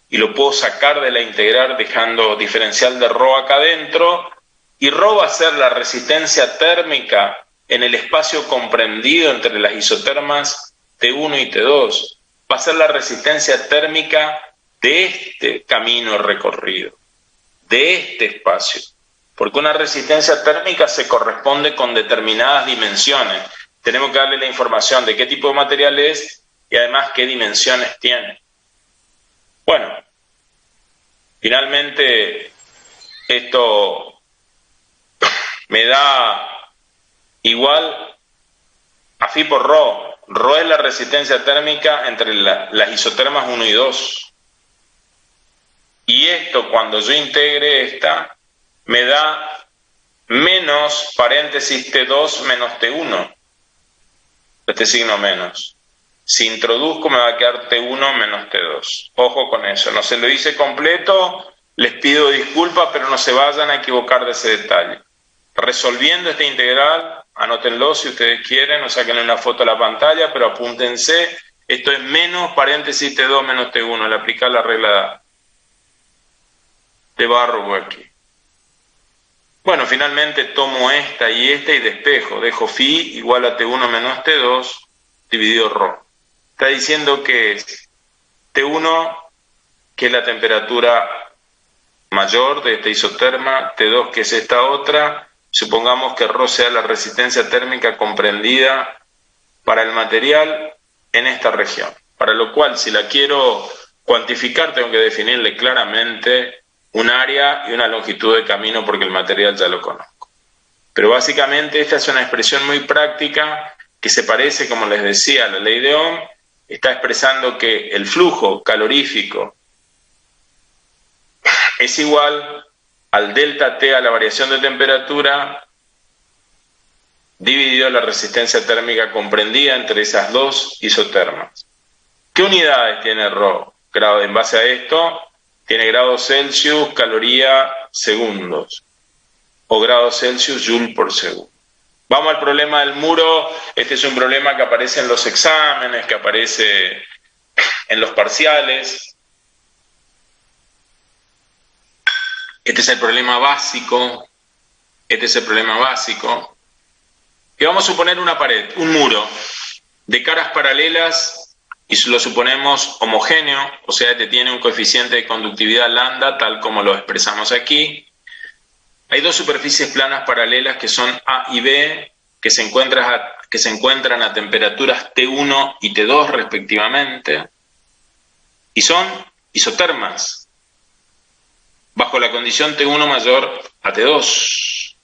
y lo puedo sacar de la integral dejando diferencial de ρ acá adentro, y ρ va a ser la resistencia térmica en el espacio comprendido entre las isotermas T1 y T2, va a ser la resistencia térmica de este camino recorrido, de este espacio, porque una resistencia térmica se corresponde con determinadas dimensiones. Tenemos que darle la información de qué tipo de material es y además qué dimensiones tiene. Bueno, finalmente esto me da igual a phi por ρ. ρ es la resistencia térmica entre las isotermas 1 y 2. Y esto, cuando yo integre esta, me da menos paréntesis T2 menos T1. Este signo menos. Si introduzco me va a quedar T1 menos T2. Ojo con eso. No se lo hice completo, les pido disculpas, pero no se vayan a equivocar de ese detalle. Resolviendo esta integral, anótenlo si ustedes quieren, o sáquenle una foto a la pantalla, pero apúntense, esto es menos paréntesis T2 menos T1, al aplicar la regla de Barrow aquí. Bueno, finalmente tomo esta y despejo, dejo phi igual a T1 menos T2 dividido ρ. Está diciendo que es T1, que es la temperatura mayor de esta isoterma, T2, que es esta otra, supongamos que ρ sea la resistencia térmica comprendida para el material en esta región, para lo cual si la quiero cuantificar tengo que definirle claramente un área y una longitud de camino porque el material ya lo conozco. Pero básicamente esta es una expresión muy práctica que se parece, como les decía, a la ley de Ohm. Está expresando que el flujo calorífico es igual al delta T a la variación de temperatura dividido la resistencia térmica comprendida entre esas dos isotermas. ¿Qué unidades tiene ρ? En base a esto, tiene grados Celsius, caloría, segundos, o grados Celsius, joule por segundo. Vamos al problema del muro. Este es un problema que aparece en los exámenes, que aparece en los parciales. Este es el problema básico. Y vamos a suponer una pared, un muro, de caras paralelas, y lo suponemos homogéneo, o sea que tiene un coeficiente de conductividad lambda, tal como lo expresamos aquí. Hay dos superficies planas paralelas que son A y B, que se encuentran a temperaturas T1 y T2 respectivamente, y son isotermas, bajo la condición T1 mayor a T2.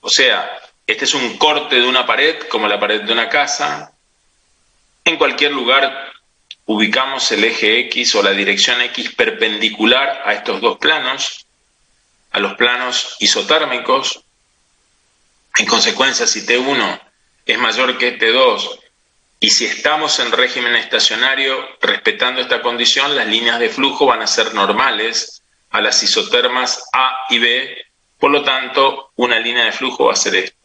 O sea, este es un corte de una pared, como la pared de una casa. En cualquier lugar ubicamos el eje X o la dirección X perpendicular a estos dos planos, a los planos isotérmicos. En consecuencia, si T1 es mayor que T2 y si estamos en régimen estacionario, respetando esta condición, las líneas de flujo van a ser normales a las isotermas A y B, por lo tanto, una línea de flujo va a ser esta.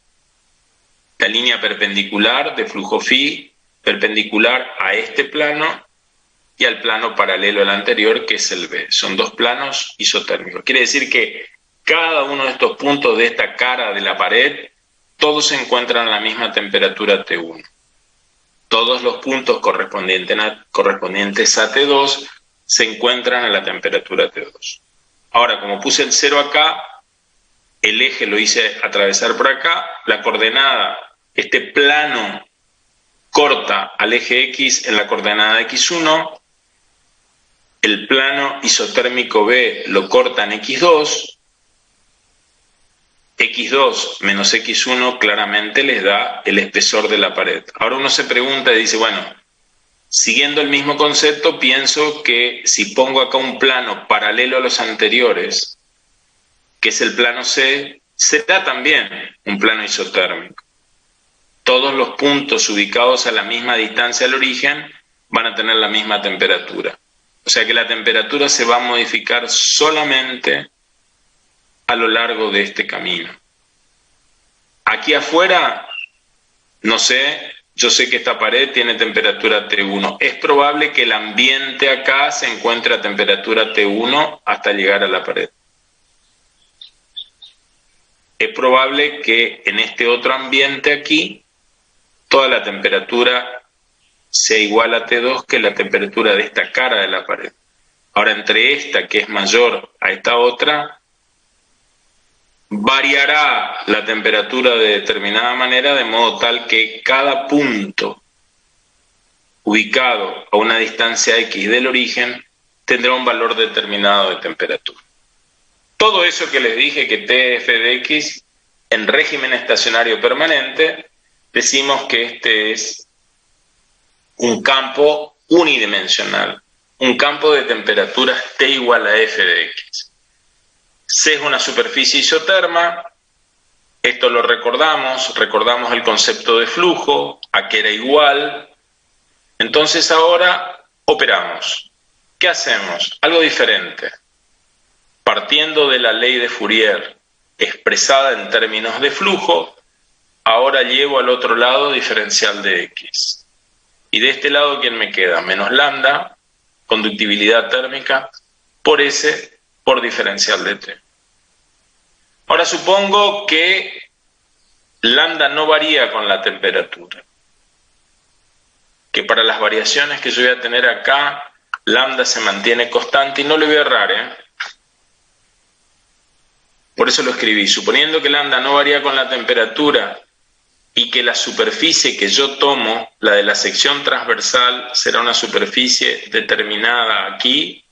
La línea perpendicular de flujo phi, perpendicular a este plano y al plano paralelo al anterior, que es el B. Son dos planos isotérmicos. Quiere decir que cada uno de estos puntos de esta cara de la pared, todos se encuentran a la misma temperatura T1. Todos los puntos correspondientes a T2 se encuentran a la temperatura T2. Ahora, como puse el 0 acá, el eje lo hice atravesar por acá, la coordenada, este plano corta al eje X en la coordenada X1, el plano isotérmico B lo corta en X2, X2 menos X1 claramente les da el espesor de la pared. Ahora uno se pregunta y dice, bueno, siguiendo el mismo concepto, pienso que si pongo acá un plano paralelo a los anteriores, que es el plano C, será también un plano isotérmico. Todos los puntos ubicados a la misma distancia al origen van a tener la misma temperatura. O sea que la temperatura se va a modificar solamente a lo largo de este camino. Aquí afuera, no sé, yo sé que esta pared tiene temperatura T1. Es probable que el ambiente acá se encuentre a temperatura T1 hasta llegar a la pared. Es probable que en este otro ambiente aquí, toda la temperatura sea igual a T2 que la temperatura de esta cara de la pared. Ahora, entre esta, que es mayor a esta otra, variará la temperatura de determinada manera, de modo tal que cada punto ubicado a una distancia X del origen tendrá un valor determinado de temperatura. Todo eso que les dije que TF de X en régimen estacionario permanente, decimos que este es un campo unidimensional, un campo de temperaturas T igual a F de X. C es una superficie isoterma, esto lo recordamos el concepto de flujo, a que era igual. Entonces ahora operamos. ¿Qué hacemos? Algo diferente. Partiendo de la ley de Fourier expresada en términos de flujo, ahora llevo al otro lado diferencial de X. Y de este lado, ¿quién me queda? Menos lambda, conductividad térmica, por S, por diferencial de T. Ahora supongo que lambda no varía con la temperatura. Que para las variaciones que yo voy a tener acá, lambda se mantiene constante y no le voy a errar, Por eso lo escribí. Suponiendo que lambda no varía con la temperatura y que la superficie que yo tomo, la de la sección transversal, será una superficie determinada aquí,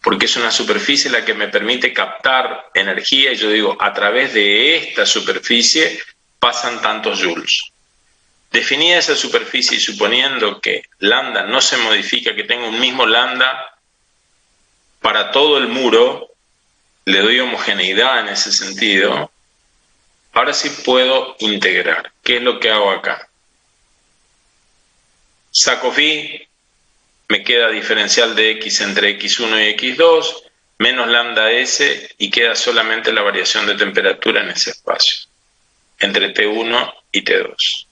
porque es una superficie la que me permite captar energía, y yo digo, a través de esta superficie pasan tantos joules. Definida esa superficie y suponiendo que lambda no se modifica, que tengo un mismo lambda para todo el muro, le doy homogeneidad en ese sentido. Ahora sí puedo integrar. ¿Qué es lo que hago acá? Saco phi, me queda diferencial de x entre x1 y x2, menos lambda s, y queda solamente la variación de temperatura en ese espacio, entre T1 y T2,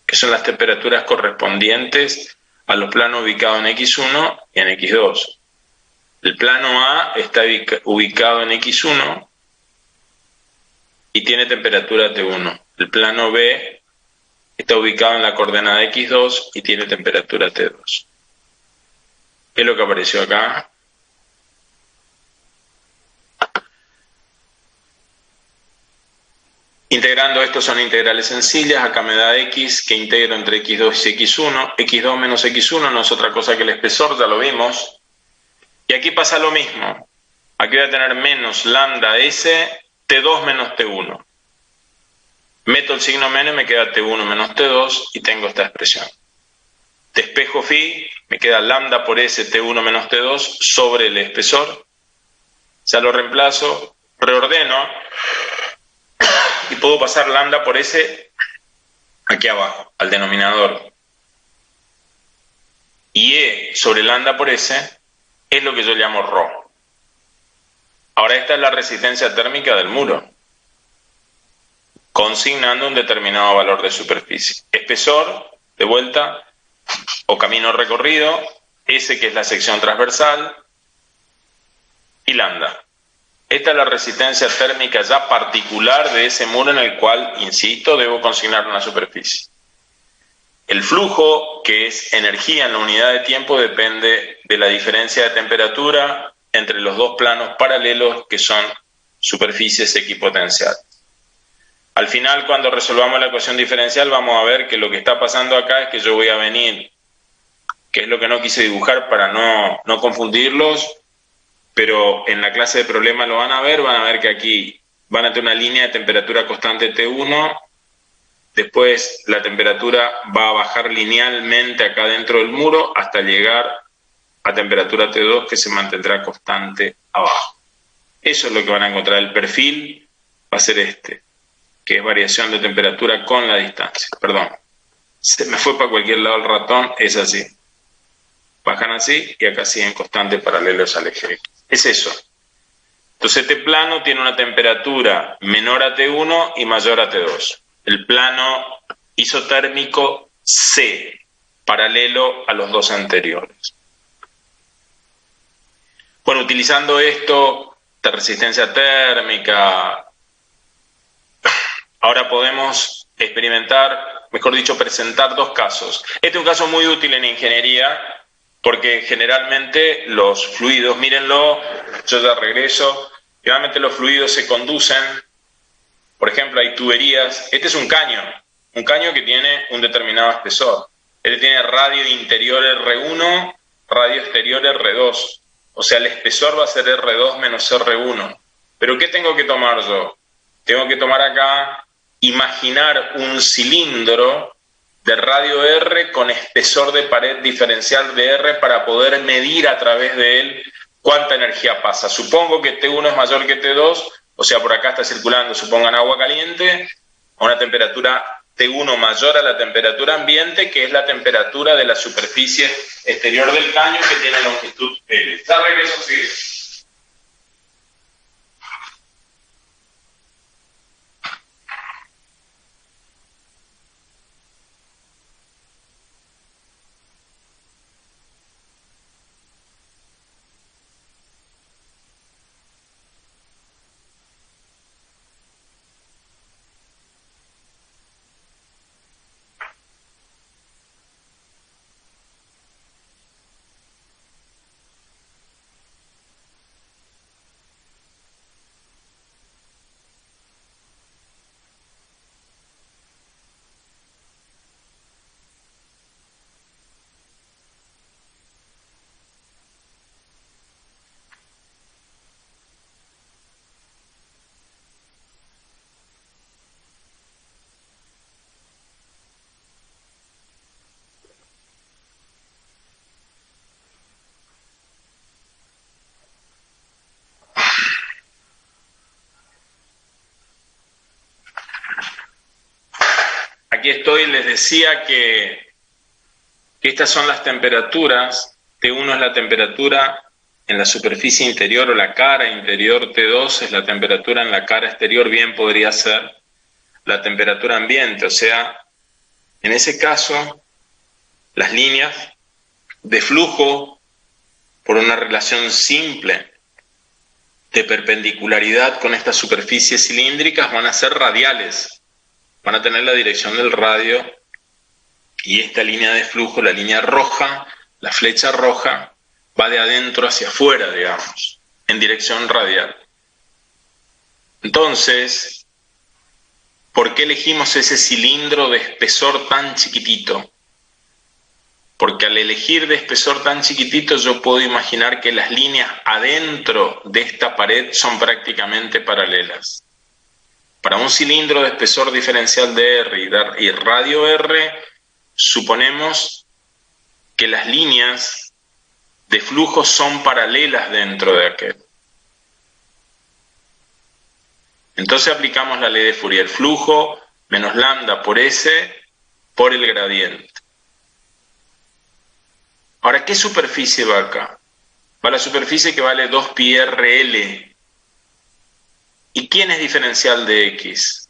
que son las temperaturas correspondientes a los planos ubicados en x1 y en x2. El plano A está ubicado en x1 y tiene temperatura T1. El plano B está ubicado en la coordenada x2 y tiene temperatura T2. ¿Qué es lo que apareció acá? Integrando esto son integrales sencillas. Acá me da x, que integro entre x2 y x1. x2 menos x1 no es otra cosa que el espesor, ya lo vimos. Y aquí pasa lo mismo. Aquí voy a tener menos lambda s, T2 menos T1. Meto el signo menos y me queda T1 menos T2 y tengo esta expresión. Despejo phi, me queda lambda por s, T1 menos T2 sobre el espesor. Ya lo reemplazo, reordeno y puedo pasar lambda por s aquí abajo, al denominador. Y E sobre lambda por S es lo que yo llamo ρ. Ahora esta es la resistencia térmica del muro, consignando un determinado valor de superficie. Espesor, de vuelta, o camino recorrido, S que es la sección transversal, y lambda. Esta es la resistencia térmica ya particular de ese muro en el cual, insisto, debo consignar una superficie. El flujo, que es energía en la unidad de tiempo, depende de la diferencia de temperatura entre los dos planos paralelos que son superficies equipotenciales. Al final, cuando resolvamos la ecuación diferencial, vamos a ver que lo que está pasando acá es que yo voy a venir, que es lo que no quise dibujar para no confundirlos, pero en la clase de problemas lo van a ver que aquí van a tener una línea de temperatura constante T1. Después la temperatura va a bajar linealmente acá dentro del muro hasta llegar a temperatura T2, que se mantendrá constante abajo. Eso es lo que van a encontrar. El perfil va a ser este, que es variación de temperatura con la distancia. Perdón, se me fue para cualquier lado el ratón, es así. Bajan así y acá siguen constantes paralelos al eje X. Es eso. Entonces este plano tiene una temperatura menor a T1 y mayor a T2. El plano isotérmico C, paralelo a los dos anteriores. Bueno, utilizando esto de resistencia térmica, ahora podemos experimentar, mejor dicho, presentar dos casos. Este es un caso muy útil en ingeniería, porque generalmente los fluidos, mírenlo, yo ya regreso, generalmente los fluidos se conducen. Por ejemplo, hay tuberías. Este es un caño que tiene un determinado espesor. Este tiene radio interior R1, radio exterior R2. O sea, el espesor va a ser R2 menos R1. ¿Pero qué tengo que tomar yo? Tengo que tomar acá, imaginar un cilindro de radio R con espesor de pared diferencial de R para poder medir a través de él cuánta energía pasa. Supongo que T1 es mayor que T2, o sea, por acá está circulando, supongan agua caliente, a una temperatura T1 mayor a la temperatura ambiente, que es la temperatura de la superficie exterior del caño, que tiene longitud L. Ya regreso, sigue. aquí estoy, les decía que estas son las temperaturas. T1 es la temperatura en la superficie interior o la cara interior, T2 es la temperatura en la cara exterior, bien podría ser la temperatura ambiente, o sea, en ese caso, las líneas de flujo, por una relación simple de perpendicularidad con estas superficies cilíndricas, van a ser radiales, van a tener la dirección del radio, y esta línea de flujo, la línea roja, la flecha roja, va de adentro hacia afuera, digamos, en dirección radial. Entonces, ¿por qué elegimos ese cilindro de espesor tan chiquitito? Porque al elegir de espesor tan chiquitito yo puedo imaginar que las líneas adentro de esta pared son prácticamente paralelas. Para un cilindro de espesor diferencial de R y radio R, suponemos que las líneas de flujo son paralelas dentro de aquel. Entonces aplicamos la ley de Fourier, flujo menos lambda por S por el gradiente. Ahora, ¿qué superficie va acá? Va la superficie que vale 2πrl. ¿Y quién es diferencial de X?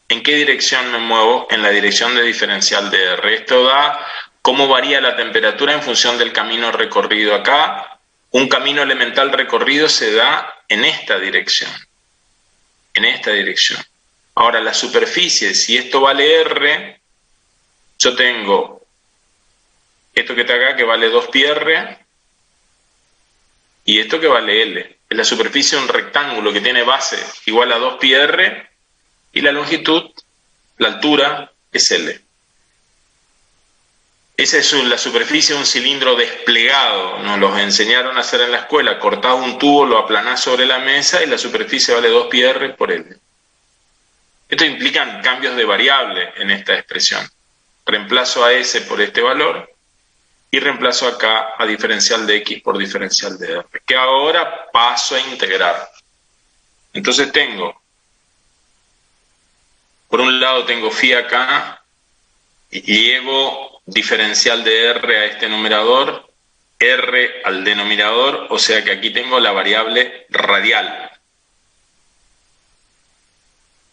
¿En qué dirección me muevo? En la dirección de diferencial de R. Esto da cómo varía la temperatura en función del camino recorrido acá. Un camino elemental recorrido se da en esta dirección. En esta dirección. Ahora, la superficie, si esto vale R, yo tengo esto que está acá que vale 2πr y esto que vale L. Es la superficie de un rectángulo que tiene base igual a 2πr y la longitud, la altura, es L. Esa es la superficie de un cilindro desplegado. Nos los enseñaron a hacer en la escuela. Cortás un tubo, lo aplanás sobre la mesa y la superficie vale 2πr por L. Esto implica cambios de variable en esta expresión. Reemplazo a S por este valor y reemplazo acá a diferencial de X por diferencial de R, que ahora paso a integrar. Entonces tengo, por un lado tengo phi acá, y llevo diferencial de R a este numerador, R al denominador, o sea que aquí tengo la variable radial.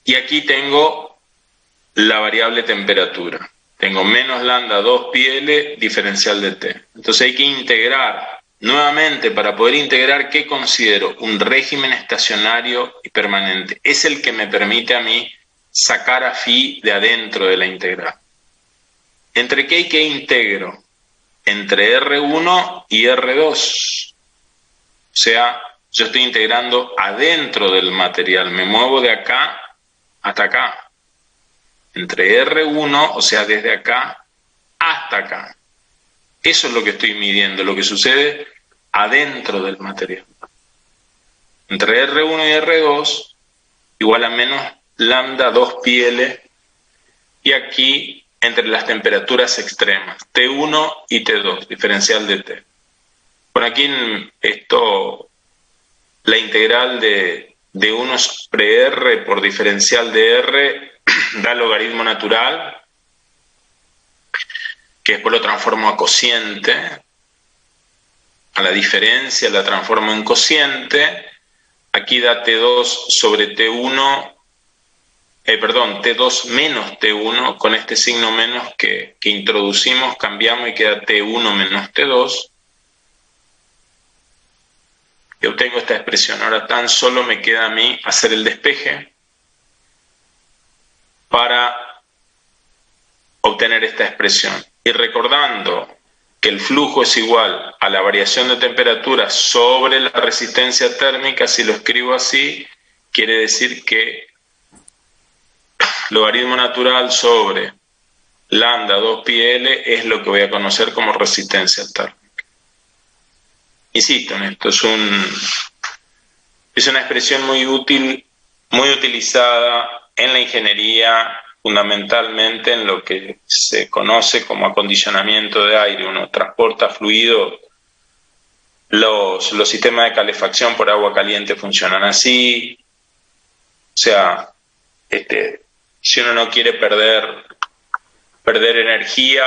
Y aquí tengo la variable temperatura. Tengo menos lambda 2πl diferencial de T. Entonces hay que integrar nuevamente. Para poder integrar, ¿qué considero? Un régimen estacionario y permanente. Es el que me permite a mí sacar a phi de adentro de la integral. ¿Entre qué y qué integro? Entre R1 y R2. O sea, yo estoy integrando adentro del material. Me muevo de acá hasta acá. Entre R1, o sea, desde acá hasta acá. Eso es lo que estoy midiendo, lo que sucede adentro del material. Entre R1 y R2, igual a menos lambda 2πl, y aquí entre las temperaturas extremas, T1 y T2, diferencial de T. Bueno, aquí esto, la integral de 1 sobre R por diferencial de R da logaritmo natural, que después lo transformo a cociente, a la diferencia la transformo en cociente, aquí da T2 sobre T1, T2 menos T1, con este signo menos que introducimos, cambiamos y queda T1 menos T2, y obtengo esta expresión. Ahora tan solo me queda a mí hacer el despeje para obtener esta expresión. Y recordando que el flujo es igual a la variación de temperatura sobre la resistencia térmica, si lo escribo así, quiere decir que logaritmo natural sobre lambda 2πl es lo que voy a conocer como resistencia térmica. Insisto en esto, es una expresión muy útil, muy utilizada en la ingeniería, fundamentalmente en lo que se conoce como acondicionamiento de aire. Uno transporta fluido, los sistemas de calefacción por agua caliente funcionan así. O sea, si uno no quiere perder perder energía,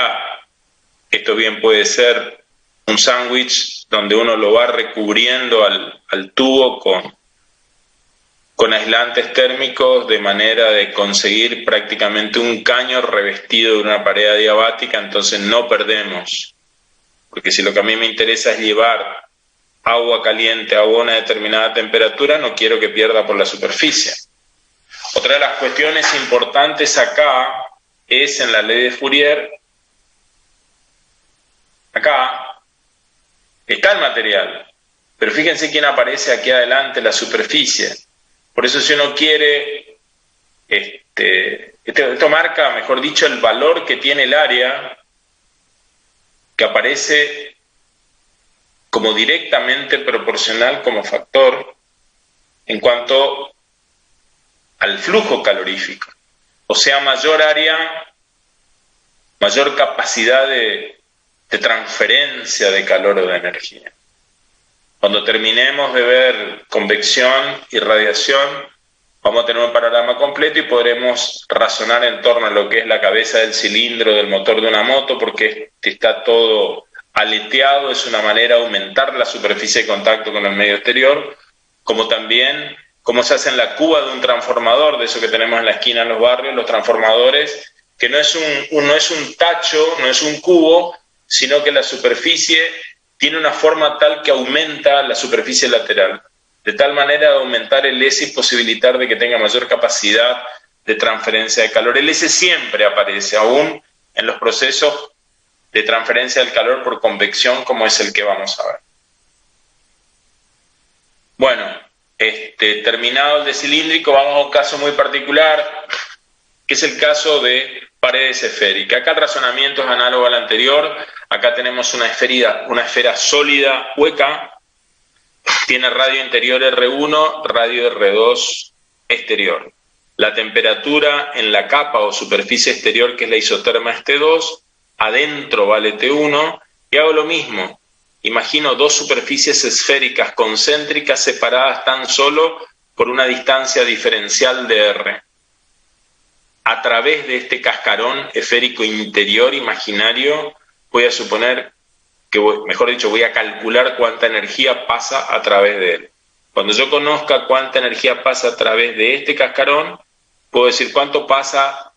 esto bien puede ser un sándwich donde uno lo va recubriendo al tubo con aislantes térmicos de manera de conseguir prácticamente un caño revestido de una pared adiabática, entonces no perdemos. Porque si lo que a mí me interesa es llevar agua caliente a una determinada temperatura, no quiero que pierda por la superficie. Otra de las cuestiones importantes acá es en la ley de Fourier, acá está el material, pero fíjense quién aparece aquí adelante, la superficie. Por eso si uno quiere, esto marca, mejor dicho, el valor que tiene el área que aparece como directamente proporcional como factor en cuanto al flujo calorífico. O sea, mayor área, mayor capacidad de transferencia de calor o de energía. Cuando terminemos de ver convección y radiación, vamos a tener un panorama completo y podremos razonar en torno a lo que es la cabeza del cilindro del motor de una moto, porque está todo aleteado, es una manera de aumentar la superficie de contacto con el medio exterior, como también cómo se hace en la cuba de un transformador, de eso que tenemos en la esquina en los barrios, los transformadores, que no es un tacho, no es un cubo, sino que la superficie tiene una forma tal que aumenta la superficie lateral, de tal manera de aumentar el S y posibilitar de que tenga mayor capacidad de transferencia de calor. El S siempre aparece, aún en los procesos de transferencia del calor por convección, como es el que vamos a ver. Bueno, terminado el de cilíndrico, vamos a un caso muy particular, que es el caso de paredes esféricas. Acá el razonamiento es análogo al anterior. Acá tenemos una esfera sólida, hueca, tiene radio interior R1, radio R2 exterior. La temperatura en la capa o superficie exterior, que es la isoterma es T2, adentro vale T1, y hago lo mismo. Imagino dos superficies esféricas concéntricas separadas tan solo por una distancia diferencial de R. A través de este cascarón esférico interior imaginario, voy a suponer que, voy a calcular cuánta energía pasa a través de él. Cuando yo conozca cuánta energía pasa a través de este cascarón, puedo decir cuánto pasa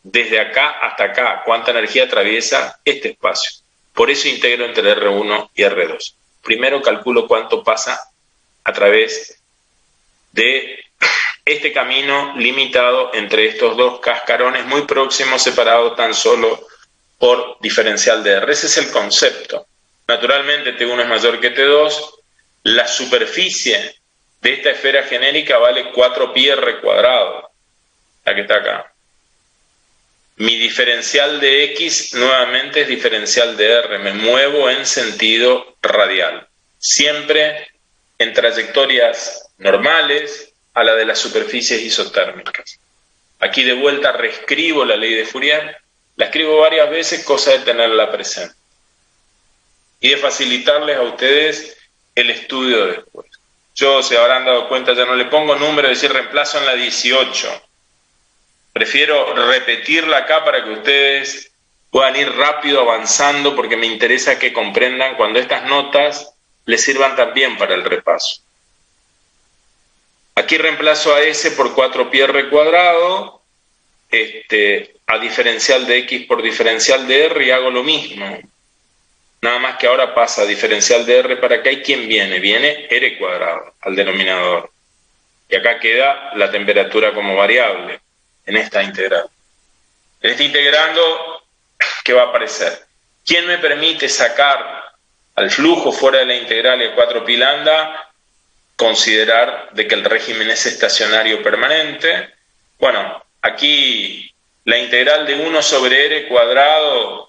desde acá hasta acá, cuánta energía atraviesa este espacio. Por eso integro entre R1 y R2. Primero calculo cuánto pasa a través de este camino limitado entre estos dos cascarones muy próximos, separados tan solo por diferencial de R. Ese es el concepto. Naturalmente T1 es mayor que T2. La superficie de esta esfera genérica vale 4πr², la que está acá. Mi diferencial de X nuevamente es diferencial de R. Me muevo en sentido radial. Siempre en trayectorias normales a la de las superficies isotérmicas. Aquí de vuelta reescribo la ley de Fourier. La escribo varias veces, cosa de tenerla presente. Y de facilitarles a ustedes el estudio después. Yo, se habrán dado cuenta, ya no le pongo número, es decir, reemplazo en la 18. Prefiero repetirla acá para que ustedes puedan ir rápido avanzando, porque me interesa que comprendan cuando estas notas les sirvan también para el repaso. Aquí reemplazo a S por 4πr², a diferencial de X por diferencial de R, y hago lo mismo. Nada más que ahora pasa diferencial de R para acá, y ¿quién viene? Viene R² al denominador. Y acá queda la temperatura como variable en esta integral. En este integrando, ¿qué va a aparecer? ¿Quién me permite sacar al flujo fuera de la integral y el 4π lambda? Considerar de que el régimen es estacionario permanente. Bueno, aquí la integral de 1 sobre R²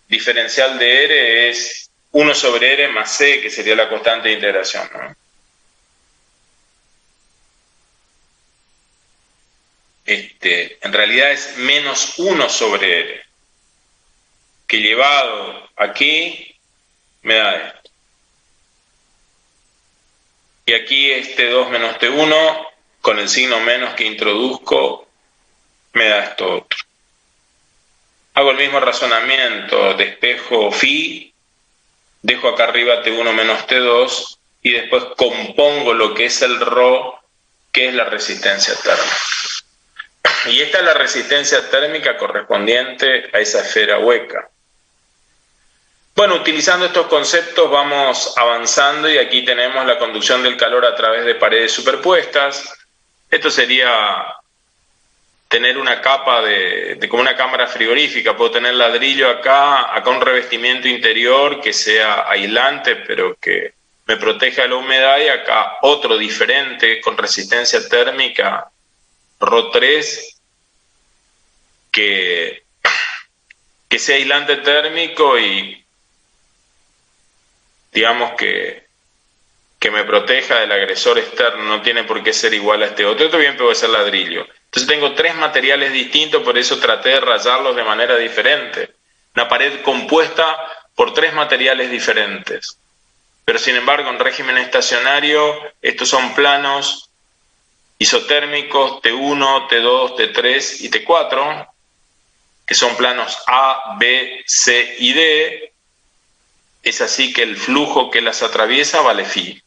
diferencial de R es 1 sobre R más C, que sería la constante de integración, ¿no? En realidad es menos 1 sobre R, que llevado aquí me da esto. Y aquí este 2 menos T1, con el signo menos que introduzco, me da esto otro. Hago el mismo razonamiento, despejo phi, dejo acá arriba T1 menos T2 y después compongo lo que es el ρ, que es la resistencia térmica. Y esta es la resistencia térmica correspondiente a esa esfera hueca. Bueno, utilizando estos conceptos vamos avanzando y aquí tenemos la conducción del calor a través de paredes superpuestas. Esto sería tener una capa de como una cámara frigorífica. Puedo tener ladrillo acá un revestimiento interior que sea aislante pero que me proteja de la humedad, y acá otro diferente con resistencia térmica ρ3 que sea aislante térmico y digamos que me proteja del agresor externo. No tiene por qué ser igual a este otro. Esto bien puede ser ladrillo. Entonces tengo tres materiales distintos, por eso traté de rayarlos de manera diferente. Una pared compuesta por tres materiales diferentes. Pero sin embargo, en régimen estacionario, estos son planos isotérmicos T1, T2, T3 y T4, que son planos A, B, C y D. Es así que el flujo que las atraviesa vale phi.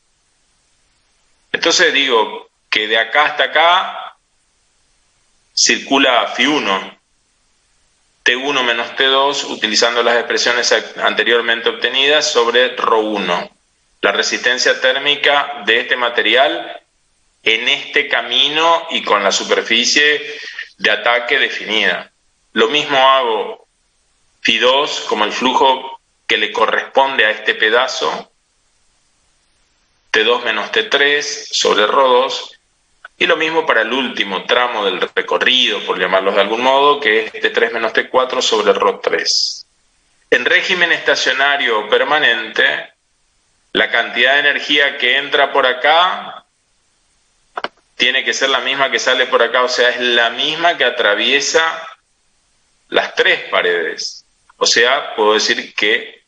Entonces digo que de acá hasta acá circula phi1, T1 menos T2, utilizando las expresiones anteriormente obtenidas, sobre ρ1. La resistencia térmica de este material en este camino y con la superficie de ataque definida. Lo mismo hago phi2 como el flujo que le corresponde a este pedazo, T2 menos T3 sobre ρ2, y lo mismo para el último tramo del recorrido, por llamarlos de algún modo, que es T3 menos T4 sobre ρ3. En régimen estacionario o permanente, la cantidad de energía que entra por acá tiene que ser la misma que sale por acá, o sea, es la misma que atraviesa las tres paredes. O sea, puedo decir que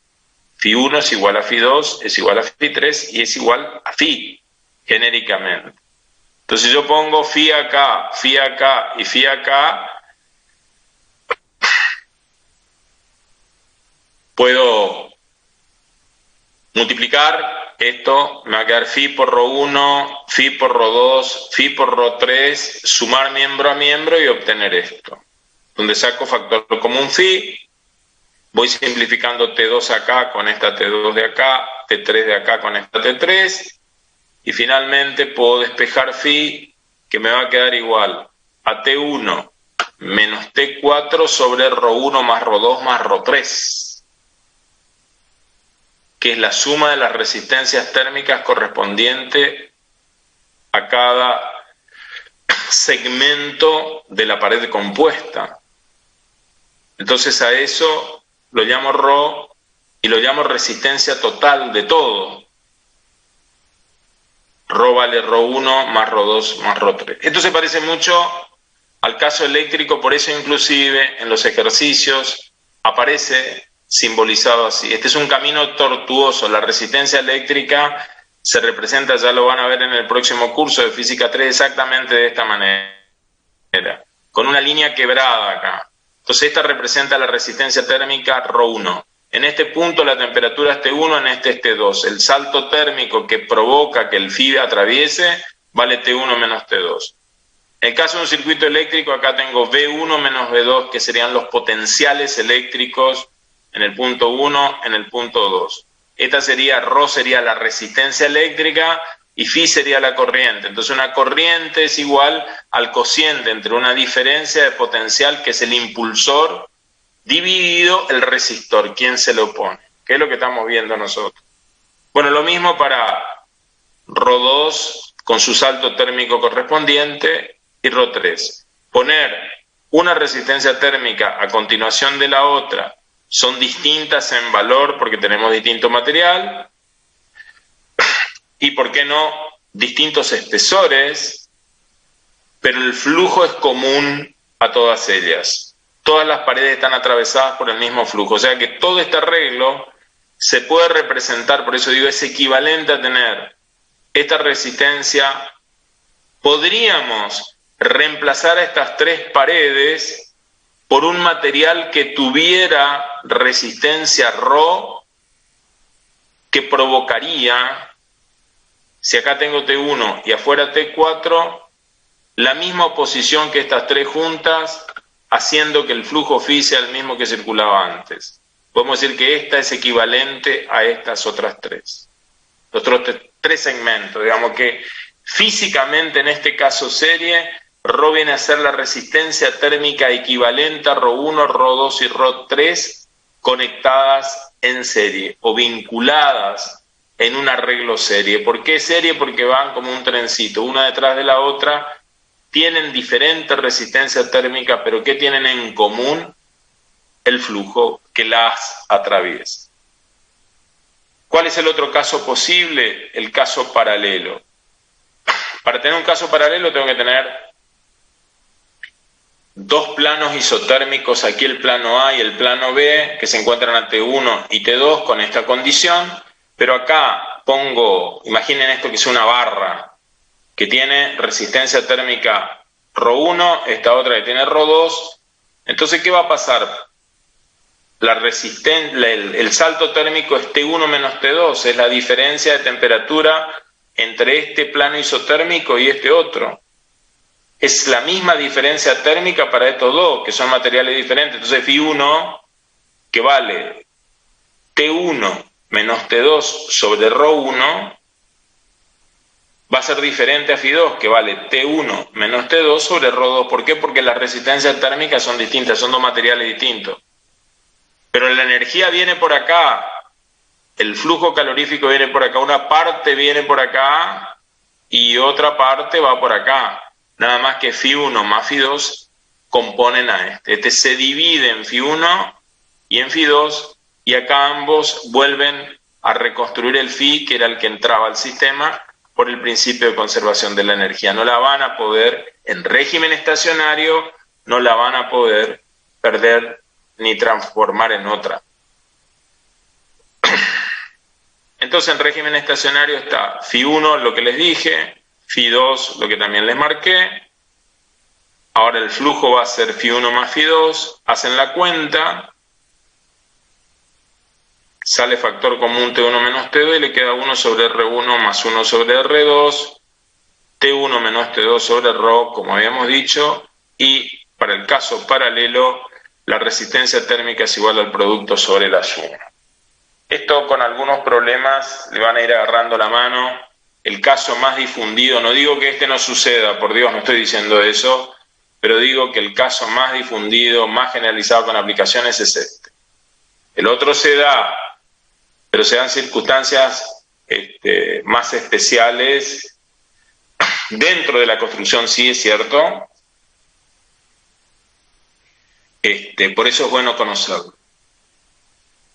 phi1 es igual a phi2, es igual a phi3 y es igual a phi, genéricamente. Entonces yo pongo phi acá y phi acá, puedo multiplicar esto, me va a quedar phi por ρ1, phi por ρ2, phi por ρ3, sumar miembro a miembro y obtener esto. Donde saco factor común phi, voy simplificando T2 acá con esta T2 de acá, T3 de acá con esta T3, y finalmente puedo despejar phi, que me va a quedar igual a T1 menos T4 sobre ρ1 más ρ2 más ρ3, que es la suma de las resistencias térmicas correspondiente a cada segmento de la pared compuesta. Entonces a eso lo llamo ρ y lo llamo resistencia total de todo. ρ vale ρ1 más ρ2 más ρ3. Esto se parece mucho al caso eléctrico, por eso inclusive en los ejercicios aparece simbolizado así. Este es un camino tortuoso. La resistencia eléctrica se representa, ya lo van a ver en el próximo curso de Física 3, exactamente de esta manera, con una línea quebrada acá. Entonces esta representa la resistencia térmica ρ1. En este punto la temperatura es T1, en este es T2. El salto térmico que provoca que el phi atraviese vale T1 menos T2. En el caso de un circuito eléctrico, acá tengo V1 menos V2, que serían los potenciales eléctricos en el punto 1, en el punto 2. Esta sería, ρ sería la resistencia eléctrica y phi sería la corriente. Entonces una corriente es igual al cociente entre una diferencia de potencial, que es el impulsor, dividido el resistor, quien se lo opone, que es lo que estamos viendo nosotros. Bueno, lo mismo para ρ2 con su salto térmico correspondiente y ρ3. Poner una resistencia térmica a continuación de la otra son distintas en valor porque tenemos distinto material y, ¿por qué no?, distintos espesores, pero el flujo es común a todas ellas. Todas las paredes están atravesadas por el mismo flujo, o sea que todo este arreglo se puede representar, por eso digo, es equivalente a tener esta resistencia. Podríamos reemplazar a estas tres paredes por un material que tuviera resistencia ρ, que provocaría, si acá tengo T1 y afuera T4, la misma oposición que estas tres juntas, haciendo que el flujo phi sea el mismo que circulaba antes. Podemos decir que esta es equivalente a estas otras tres. Los otros tres segmentos, digamos que físicamente en este caso serie, ρ viene a ser la resistencia térmica equivalente a ρ1, ρ2 y ρ3 conectadas en serie o vinculadas en un arreglo serie. ¿Por qué serie? Porque van como un trencito, una detrás de la otra, tienen diferente resistencia térmica, pero ¿qué tienen en común? El flujo que las atraviesa. ¿Cuál es el otro caso posible? El caso paralelo. Para tener un caso paralelo tengo que tener dos planos isotérmicos, aquí el plano A y el plano B, que se encuentran a T1 y T2 con esta condición, pero acá pongo, imaginen esto que es una barra, que tiene resistencia térmica ρ1, esta otra que tiene ρ2, entonces ¿qué va a pasar? El salto térmico es T1 menos T2, es la diferencia de temperatura entre este plano isotérmico y este otro. Es la misma diferencia térmica para estos dos, que son materiales diferentes. Entonces Φ1, que vale T1 menos T2 sobre ρ1, va a ser diferente a Φ2, que vale T1 menos T2 sobre ρ2. ¿Por qué? Porque las resistencias térmicas son distintas, son dos materiales distintos. Pero la energía viene por acá, el flujo calorífico viene por acá, una parte viene por acá y otra parte va por acá. Nada más que Φ1 más Φ2 componen a este. Este se divide en Φ1 y en Φ2 y acá ambos vuelven a reconstruir el Φ, que era el que entraba al sistema, por el principio de conservación de la energía. No la van a poder, en régimen estacionario, no la van a poder perder ni transformar en otra. Entonces en régimen estacionario está Φ1, lo que les dije, Φ2, lo que también les marqué. Ahora el flujo va a ser Φ1 más Φ2, hacen la cuenta, sale factor común T1 menos T2 y le queda 1 sobre R1 más 1 sobre R2, T1 menos T2 sobre ρ, como habíamos dicho, y para el caso paralelo, la resistencia térmica es igual al producto sobre la suma. Esto con algunos problemas le van a ir agarrando la mano. El caso más difundido, no digo que este no suceda, por Dios no estoy diciendo eso, pero digo que el caso más difundido, más generalizado con aplicaciones es este. El otro se da, pero se dan circunstancias más especiales. Dentro de la construcción sí es cierto, por eso es bueno conocerlo.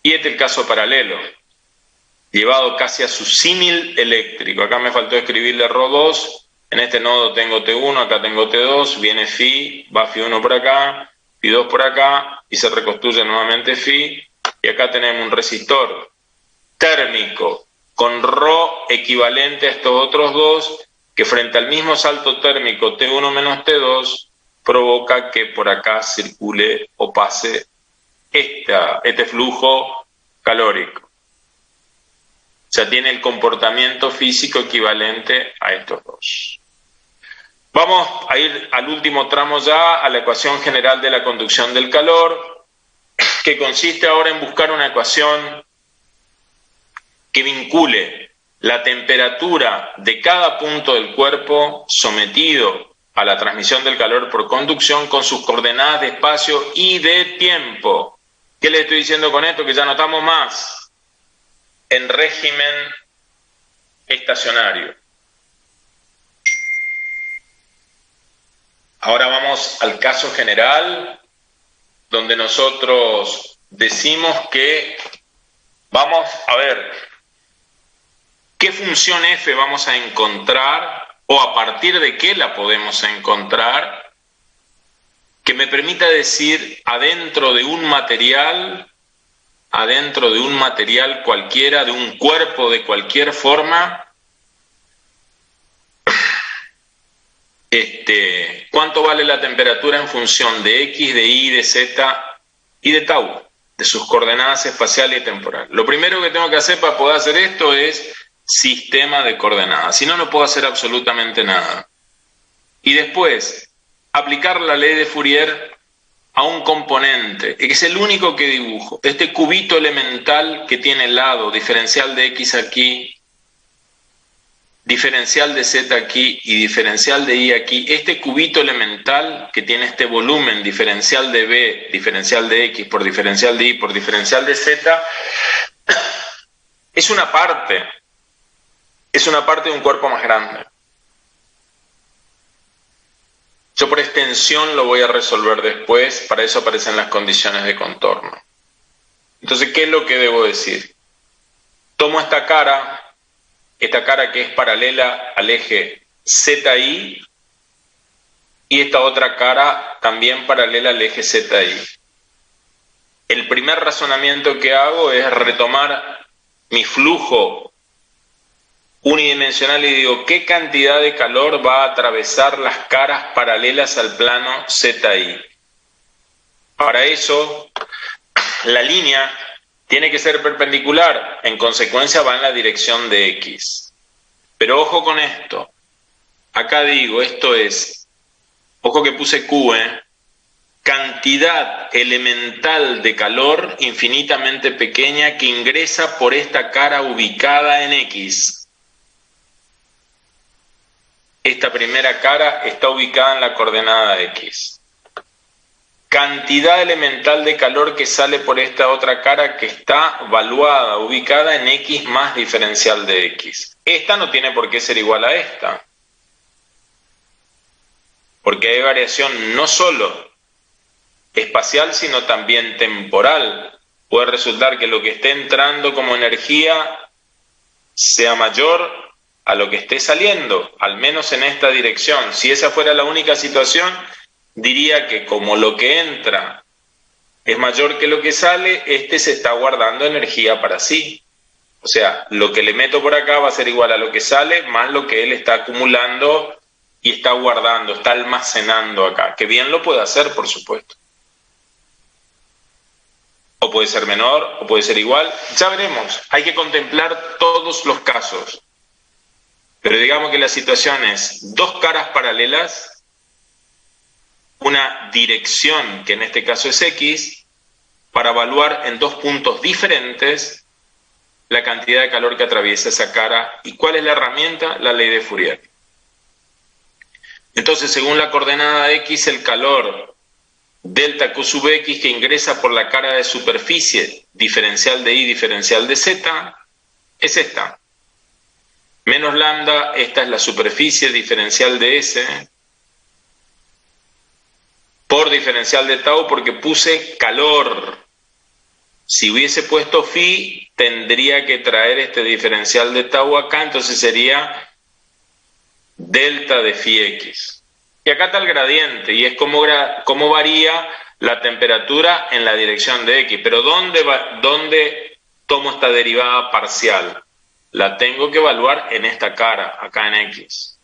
Y este es el caso paralelo, llevado casi a su símil eléctrico. Acá me faltó escribirle ρ2, en este nodo tengo T1, acá tengo T2, viene Φ, va Φ1 por acá, Φ2 por acá, y se reconstruye nuevamente Φ, y acá tenemos un resistor térmico con ρ equivalente a estos otros dos, que frente al mismo salto térmico T1 menos T2, provoca que por acá circule o pase este flujo calórico. O sea, tiene el comportamiento físico equivalente a estos dos. Vamos a ir al último tramo ya, a la ecuación general de la conducción del calor, que consiste ahora en buscar una ecuación que vincule la temperatura de cada punto del cuerpo sometido a la transmisión del calor por conducción con sus coordenadas de espacio y de tiempo. ¿Qué les estoy diciendo con esto? Que ya no estamos más en régimen estacionario. Ahora vamos al caso general, donde nosotros decimos que vamos a ver qué función F vamos a encontrar o a partir de qué la podemos encontrar que me permita decir adentro de un material cualquiera, de un cuerpo de cualquier forma, cuánto vale la temperatura en función de X, de Y, de Z y de tau, de sus coordenadas espaciales y temporales. Lo primero que tengo que hacer para poder hacer esto es sistema de coordenadas, si no, no puedo hacer absolutamente nada. Y después, aplicar la ley de Fourier a un componente, que es el único que dibujo, este cubito elemental que tiene lado, diferencial de X aquí, diferencial de Z aquí y diferencial de Y aquí, este cubito elemental que tiene este volumen, diferencial de B, diferencial de X por diferencial de Y por diferencial de Z, es una parte de un cuerpo más grande. Yo por extensión lo voy a resolver después, para eso aparecen las condiciones de contorno. Entonces, ¿qué es lo que debo decir? Tomo esta cara que es paralela al eje ZY, y esta otra cara también paralela al eje ZY. El primer razonamiento que hago es retomar mi flujo unidimensional y digo, ¿qué cantidad de calor va a atravesar las caras paralelas al plano ZY? Para eso, la línea tiene que ser perpendicular, en consecuencia va en la dirección de X. Pero ojo con esto, acá digo, esto es, ojo que puse Q, cantidad elemental de calor infinitamente pequeña que ingresa por esta cara ubicada en X. Esta primera cara está ubicada en la coordenada X. Cantidad elemental de calor que sale por esta otra cara que está valuada, ubicada en X más diferencial de X. Esta no tiene por qué ser igual a esta, porque hay variación no solo espacial, sino también temporal. Puede resultar que lo que esté entrando como energía sea mayor a lo que esté saliendo, al menos en esta dirección. Si esa fuera la única situación, diría que como lo que entra es mayor que lo que sale, se está guardando energía para sí. O sea, lo que le meto por acá va a ser igual a lo que sale, más lo que él está acumulando y está guardando, está almacenando acá. Que bien lo puede hacer, por supuesto. O puede ser menor, o puede ser igual. Ya veremos. Hay que contemplar todos los casos. Pero digamos que la situación es dos caras paralelas, una dirección, que en este caso es X, para evaluar en dos puntos diferentes la cantidad de calor que atraviesa esa cara. ¿Y cuál es la herramienta? La ley de Fourier. Entonces, según la coordenada X, el calor delta Q sub X que ingresa por la cara de superficie, diferencial de Y, diferencial de Z, es esta. Menos lambda, esta es la superficie diferencial de S, por diferencial de tau, porque puse calor. Si hubiese puesto phi, tendría que traer este diferencial de tau acá, entonces sería delta de phi x. Y acá está el gradiente, y es cómo varía la temperatura en la dirección de X. Pero ¿dónde tomo esta derivada parcial? La tengo que evaluar en esta cara, acá en X.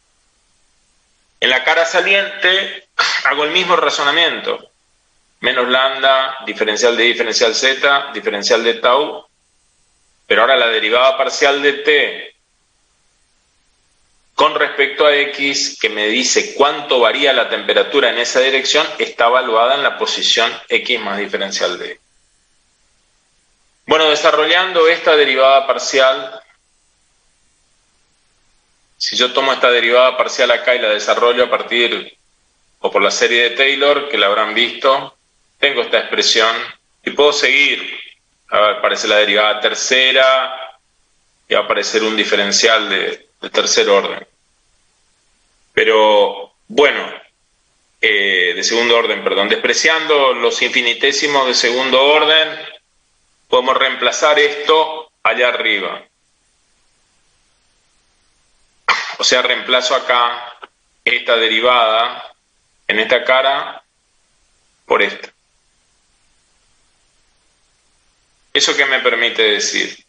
En la cara saliente hago el mismo razonamiento. Menos lambda, diferencial de Y, diferencial Z, diferencial de tau. Pero ahora la derivada parcial de T con respecto a X, que me dice cuánto varía la temperatura en esa dirección, está evaluada en la posición X más diferencial de Y. Bueno, desarrollando esta derivada parcial, si yo tomo esta derivada parcial acá y la desarrollo a partir, o por la serie de Taylor, que la habrán visto, tengo esta expresión y puedo seguir. Aparece la derivada tercera y va a aparecer un diferencial de tercer orden. Pero, bueno, de segundo orden, perdón. Despreciando los infinitésimos de segundo orden, podemos reemplazar esto allá arriba. O sea, reemplazo acá esta derivada en esta cara por esta. ¿Eso qué me permite decir?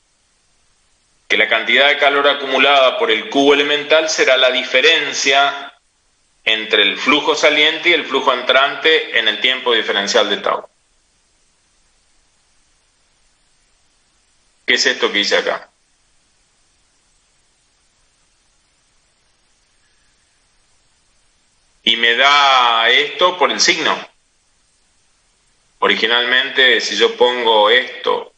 Que la cantidad de calor acumulada por el cubo elemental será la diferencia entre el flujo saliente y el flujo entrante en el tiempo diferencial de tau. ¿Qué es esto que hice acá? Y me da esto por el signo. Originalmente, si yo pongo esto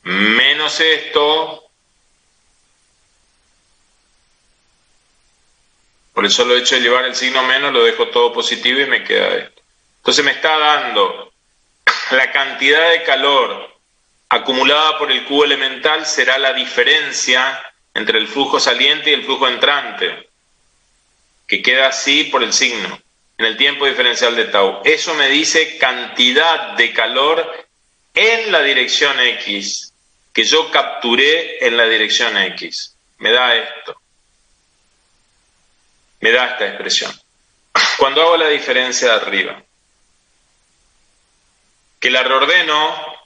menos esto, por el solo hecho de llevar el signo menos, lo dejo todo positivo y me queda esto. Entonces me está dando la cantidad de calor acumulada por el cubo elemental será la diferencia entre el flujo saliente y el flujo entrante, que queda así por el signo, en el tiempo diferencial de tau. Eso me dice cantidad de calor en la dirección X, que yo capturé en la dirección X. Me da esto. Me da esta expresión. Cuando hago la diferencia de arriba, que la reordeno,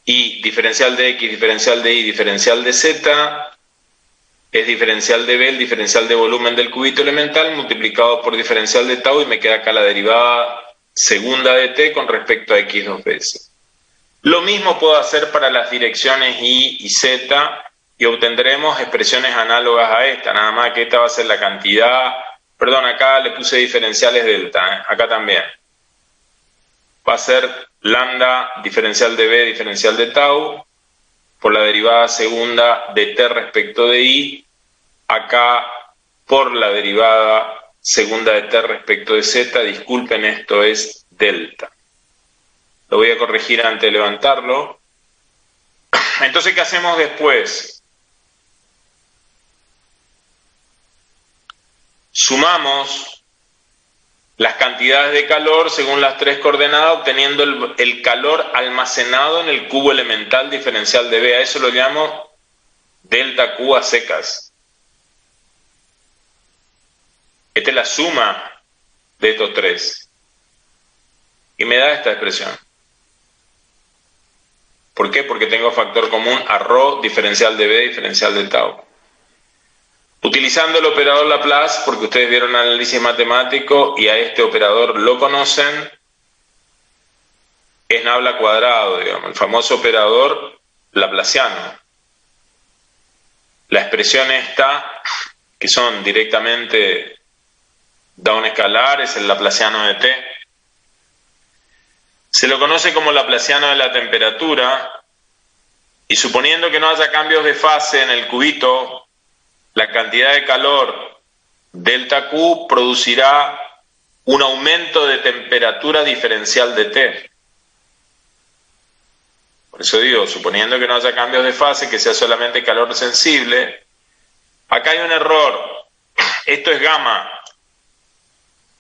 y diferencial de X, diferencial de Y, diferencial de Z, es diferencial de B, el diferencial de volumen del cubito elemental, multiplicado por diferencial de tau, y me queda acá la derivada segunda de T con respecto a X dos veces. Lo mismo puedo hacer para las direcciones Y y Z, y obtendremos expresiones análogas a esta, nada más que esta va a ser la cantidad, perdón, acá le puse diferenciales delta, acá también. Va a ser lambda diferencial de B, diferencial de tau, por la derivada segunda de T respecto de Y, acá por la derivada segunda de T respecto de Z, disculpen, esto es delta. Lo voy a corregir antes de levantarlo. Entonces, ¿qué hacemos después? Sumamos las cantidades de calor según las tres coordenadas, obteniendo el calor almacenado en el cubo elemental diferencial de B. A eso lo llamo delta Q a secas. Esta es la suma de estos tres. Y me da esta expresión. ¿Por qué? Porque tengo factor común a ρ diferencial de B diferencial de tau. Utilizando el operador Laplace, porque ustedes vieron análisis matemático y a este operador lo conocen, es nabla cuadrado, digamos, el famoso operador laplaciano. La expresión esta, que son directamente da un escalar, es el laplaciano de T. Se lo conoce como laplaciano de la temperatura, y suponiendo que no haya cambios de fase en el cubito, la cantidad de calor delta Q producirá un aumento de temperatura diferencial de T. Por eso digo, suponiendo que no haya cambios de fase, que sea solamente calor sensible, acá hay un error. Esto es gamma.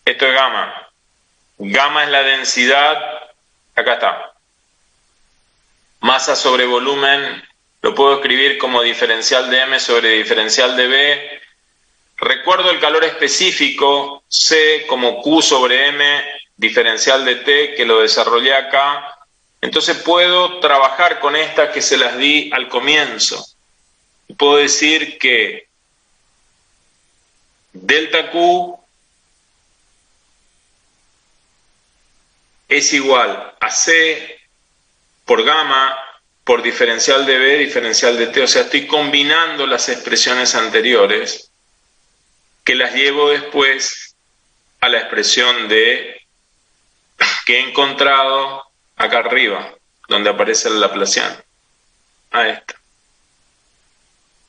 Esto es gamma. Gamma es la densidad, acá está. Masa sobre volumen, lo puedo escribir como diferencial de M sobre diferencial de B. Recuerdo el calor específico, C como Q sobre M, diferencial de T, que lo desarrollé acá. Entonces puedo trabajar con estas que se las di al comienzo. Puedo decir que delta Q es igual a C por gamma por diferencial de B, diferencial de T. O sea, estoy combinando las expresiones anteriores que las llevo después a la expresión de que he encontrado acá arriba, donde aparece el laplaciano, a esta.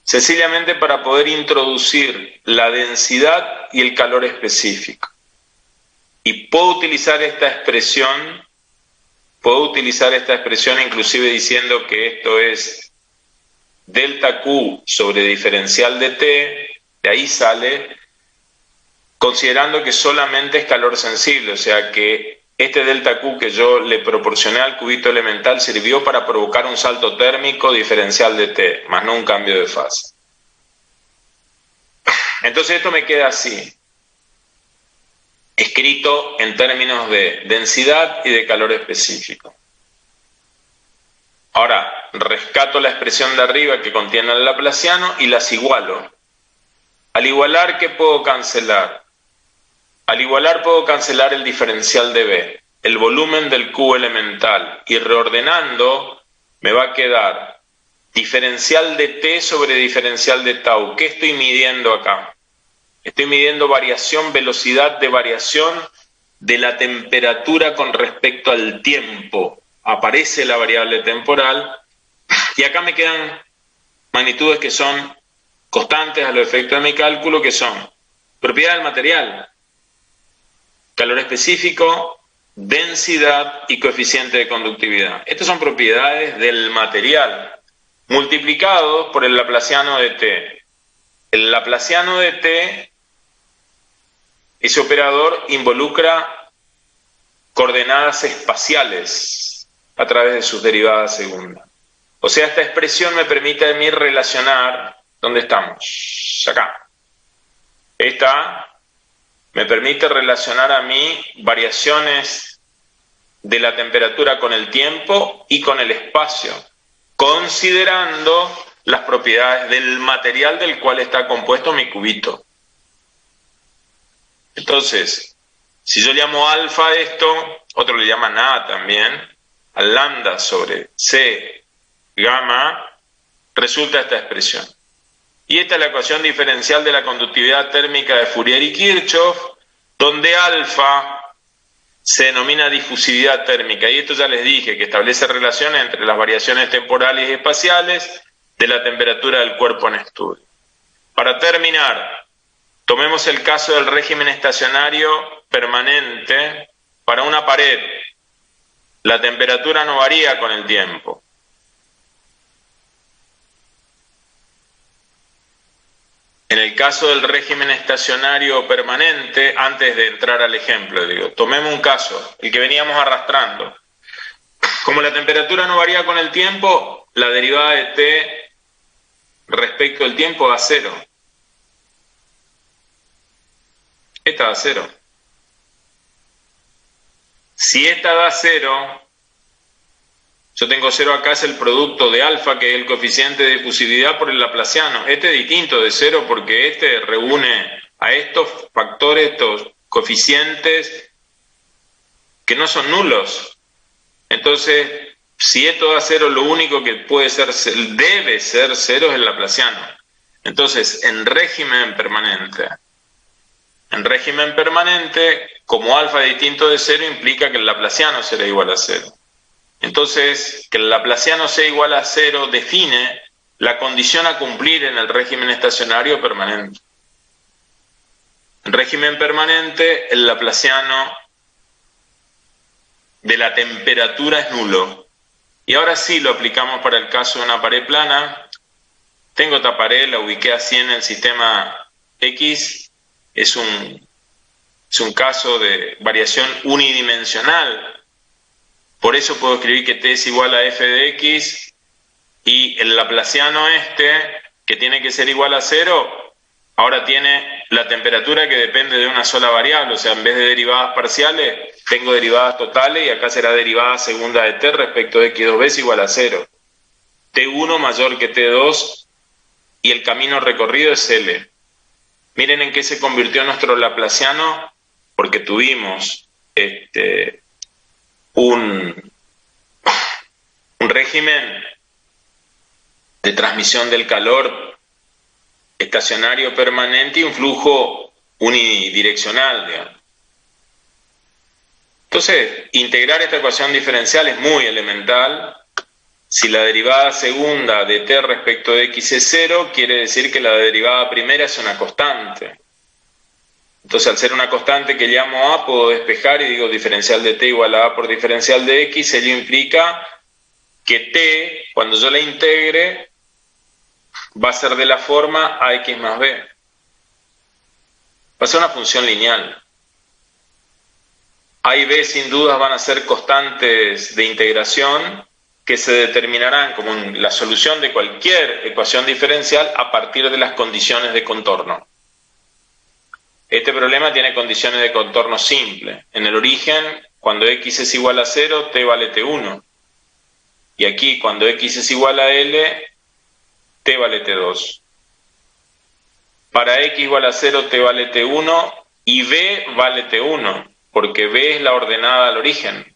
Sencillamente para poder introducir la densidad y el calor específico. Y puedo utilizar esta expresión inclusive diciendo que esto es delta Q sobre diferencial de T, de ahí sale, considerando que solamente es calor sensible, o sea que este delta Q que yo le proporcioné al cubito elemental sirvió para provocar un salto térmico diferencial de T, más no un cambio de fase. Entonces esto me queda así, escrito en términos de densidad y de calor específico. Ahora, rescato la expresión de arriba que contiene el laplaciano y las igualo. Al igualar, ¿qué puedo cancelar? Al igualar puedo cancelar el diferencial de B, el volumen del cubo elemental, y reordenando me va a quedar diferencial de T sobre diferencial de tau. ¿Qué estoy midiendo acá? Estoy midiendo variación, velocidad de variación de la temperatura con respecto al tiempo. Aparece la variable temporal y acá me quedan magnitudes que son constantes a los efectos de mi cálculo, que son propiedad del material, calor específico, densidad y coeficiente de conductividad. Estas son propiedades del material multiplicados por el laplaciano de T. El laplaciano de T, ese operador involucra coordenadas espaciales a través de sus derivadas segundas. O sea, esta expresión me permite a mí relacionar, ¿dónde estamos? Acá. Esta me permite relacionar a mí variaciones de la temperatura con el tiempo y con el espacio, considerando las propiedades del material del cual está compuesto mi cubito. Entonces, si yo llamo alfa a esto, otro le llaman A también, al lambda sobre C gamma, resulta esta expresión. Y esta es la ecuación diferencial de la conductividad térmica de Fourier y Kirchhoff, donde alfa se denomina difusividad térmica. Y esto ya les dije, que establece relaciones entre las variaciones temporales y espaciales de la temperatura del cuerpo en estudio. Para terminar, tomemos el caso del régimen estacionario permanente para una pared. La temperatura no varía con el tiempo. En el caso del régimen estacionario permanente, antes de entrar al ejemplo, tomemos un caso, el que veníamos arrastrando. Como la temperatura no varía con el tiempo, la derivada de T respecto al tiempo da cero. Esta da cero. Si esta da cero, yo tengo cero acá, es el producto de alfa, que es el coeficiente de difusividad por el laplaciano. Este es distinto de cero porque este reúne a estos factores, estos coeficientes que no son nulos. Entonces, si esto da cero, lo único que puede ser, debe ser cero es el laplaciano. Entonces, en régimen permanente, como alfa es distinto de cero, implica que el laplaciano será igual a cero. Entonces, que el laplaciano sea igual a cero define la condición a cumplir en el régimen estacionario permanente. En régimen permanente, el laplaciano de la temperatura es nulo. Y ahora sí lo aplicamos para el caso de una pared plana. Tengo esta pared, la ubiqué así en el sistema X. Es un caso de variación unidimensional. Por eso puedo escribir que T es igual a f de x, y el laplaciano que tiene que ser igual a cero, ahora tiene la temperatura que depende de una sola variable. O sea, en vez de derivadas parciales, tengo derivadas totales, y acá será derivada segunda de T respecto de x2b es igual a cero. T1 mayor que T2, y el camino recorrido es L. Miren en qué se convirtió nuestro laplaciano, porque tuvimos un régimen de transmisión del calor estacionario permanente y un flujo unidireccional, digamos. Entonces, integrar esta ecuación diferencial es muy elemental. Si la derivada segunda de T respecto de x es cero, quiere decir que la derivada primera es una constante. Entonces, al ser una constante que llamo A, puedo despejar y digo diferencial de T igual a A por diferencial de X. Ello implica que T, cuando yo la integre, va a ser de la forma AX más B. Va a ser una función lineal. A y B sin dudas van a ser constantes de integración que se determinarán como la solución de cualquier ecuación diferencial a partir de las condiciones de contorno. Este problema tiene condiciones de contorno simple. En el origen, cuando x es igual a 0, t vale t1. Y aquí, cuando x es igual a l, t vale t2. para x igual a 0 t vale t1 y b vale t1, porque b es la ordenada al origen.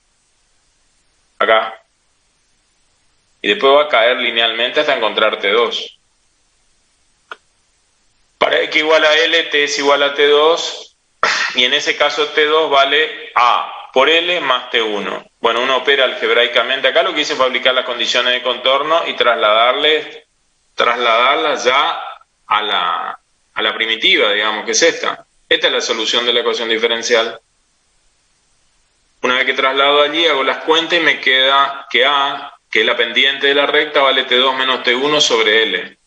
Acá. Y después va a caer linealmente hasta encontrar t2. Para x igual a L, t es igual a t2, y en ese caso t2 vale a por L más t1. Bueno, uno opera algebraicamente. Acá lo que hice fue aplicar las condiciones de contorno y trasladarlas ya a la primitiva, digamos, que es esta. Esta es la solución de la ecuación diferencial. Una vez que traslado allí, hago las cuentas y me queda que A, que es la pendiente de la recta, vale T2 menos T1 sobre L.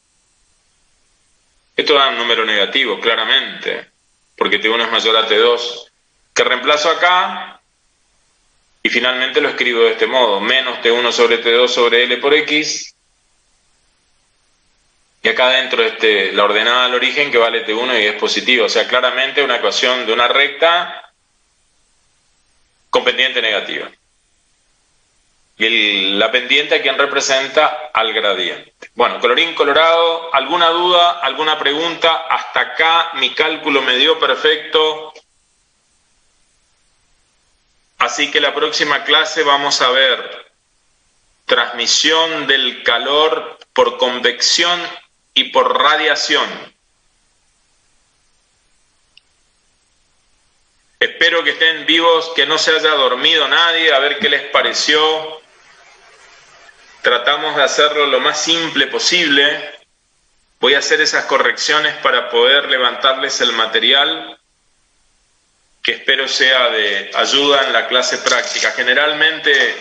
Esto da un número negativo, claramente, porque T1 es mayor a T2, que reemplazo acá y finalmente lo escribo de este modo, menos T1 sobre T2 sobre L por X, y acá dentro la ordenada al origen que vale T1 y es positivo, o sea, claramente una ecuación de una recta con pendiente negativa. Y la pendiente a quien representa al gradiente. Bueno, colorín colorado, ¿alguna duda, alguna pregunta? Hasta acá mi cálculo me dio perfecto. Así que la próxima clase vamos a ver transmisión del calor por convección y por radiación. Espero que estén vivos, que no se haya dormido nadie, a ver qué les pareció. Tratamos de hacerlo lo más simple posible. Voy a hacer esas correcciones para poder levantarles el material, que espero sea de ayuda en la clase práctica. Generalmente,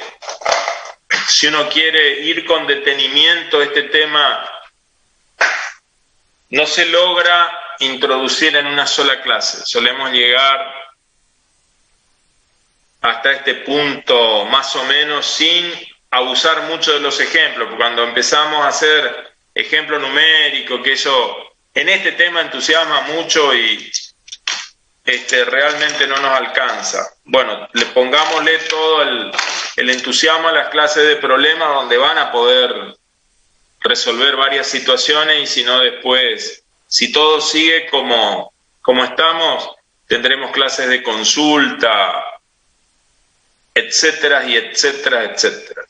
si uno quiere ir con detenimiento a este tema, no se logra introducir en una sola clase. Solemos llegar hasta este punto más o menos sin abusar mucho de los ejemplos, porque cuando empezamos a hacer ejemplo numérico, que eso en este tema entusiasma mucho y realmente no nos alcanza. Bueno, pongámosle todo el entusiasmo a las clases de problemas donde van a poder resolver varias situaciones, y si no después, si todo sigue como estamos, tendremos clases de consulta, etcétera y etcétera, etcétera.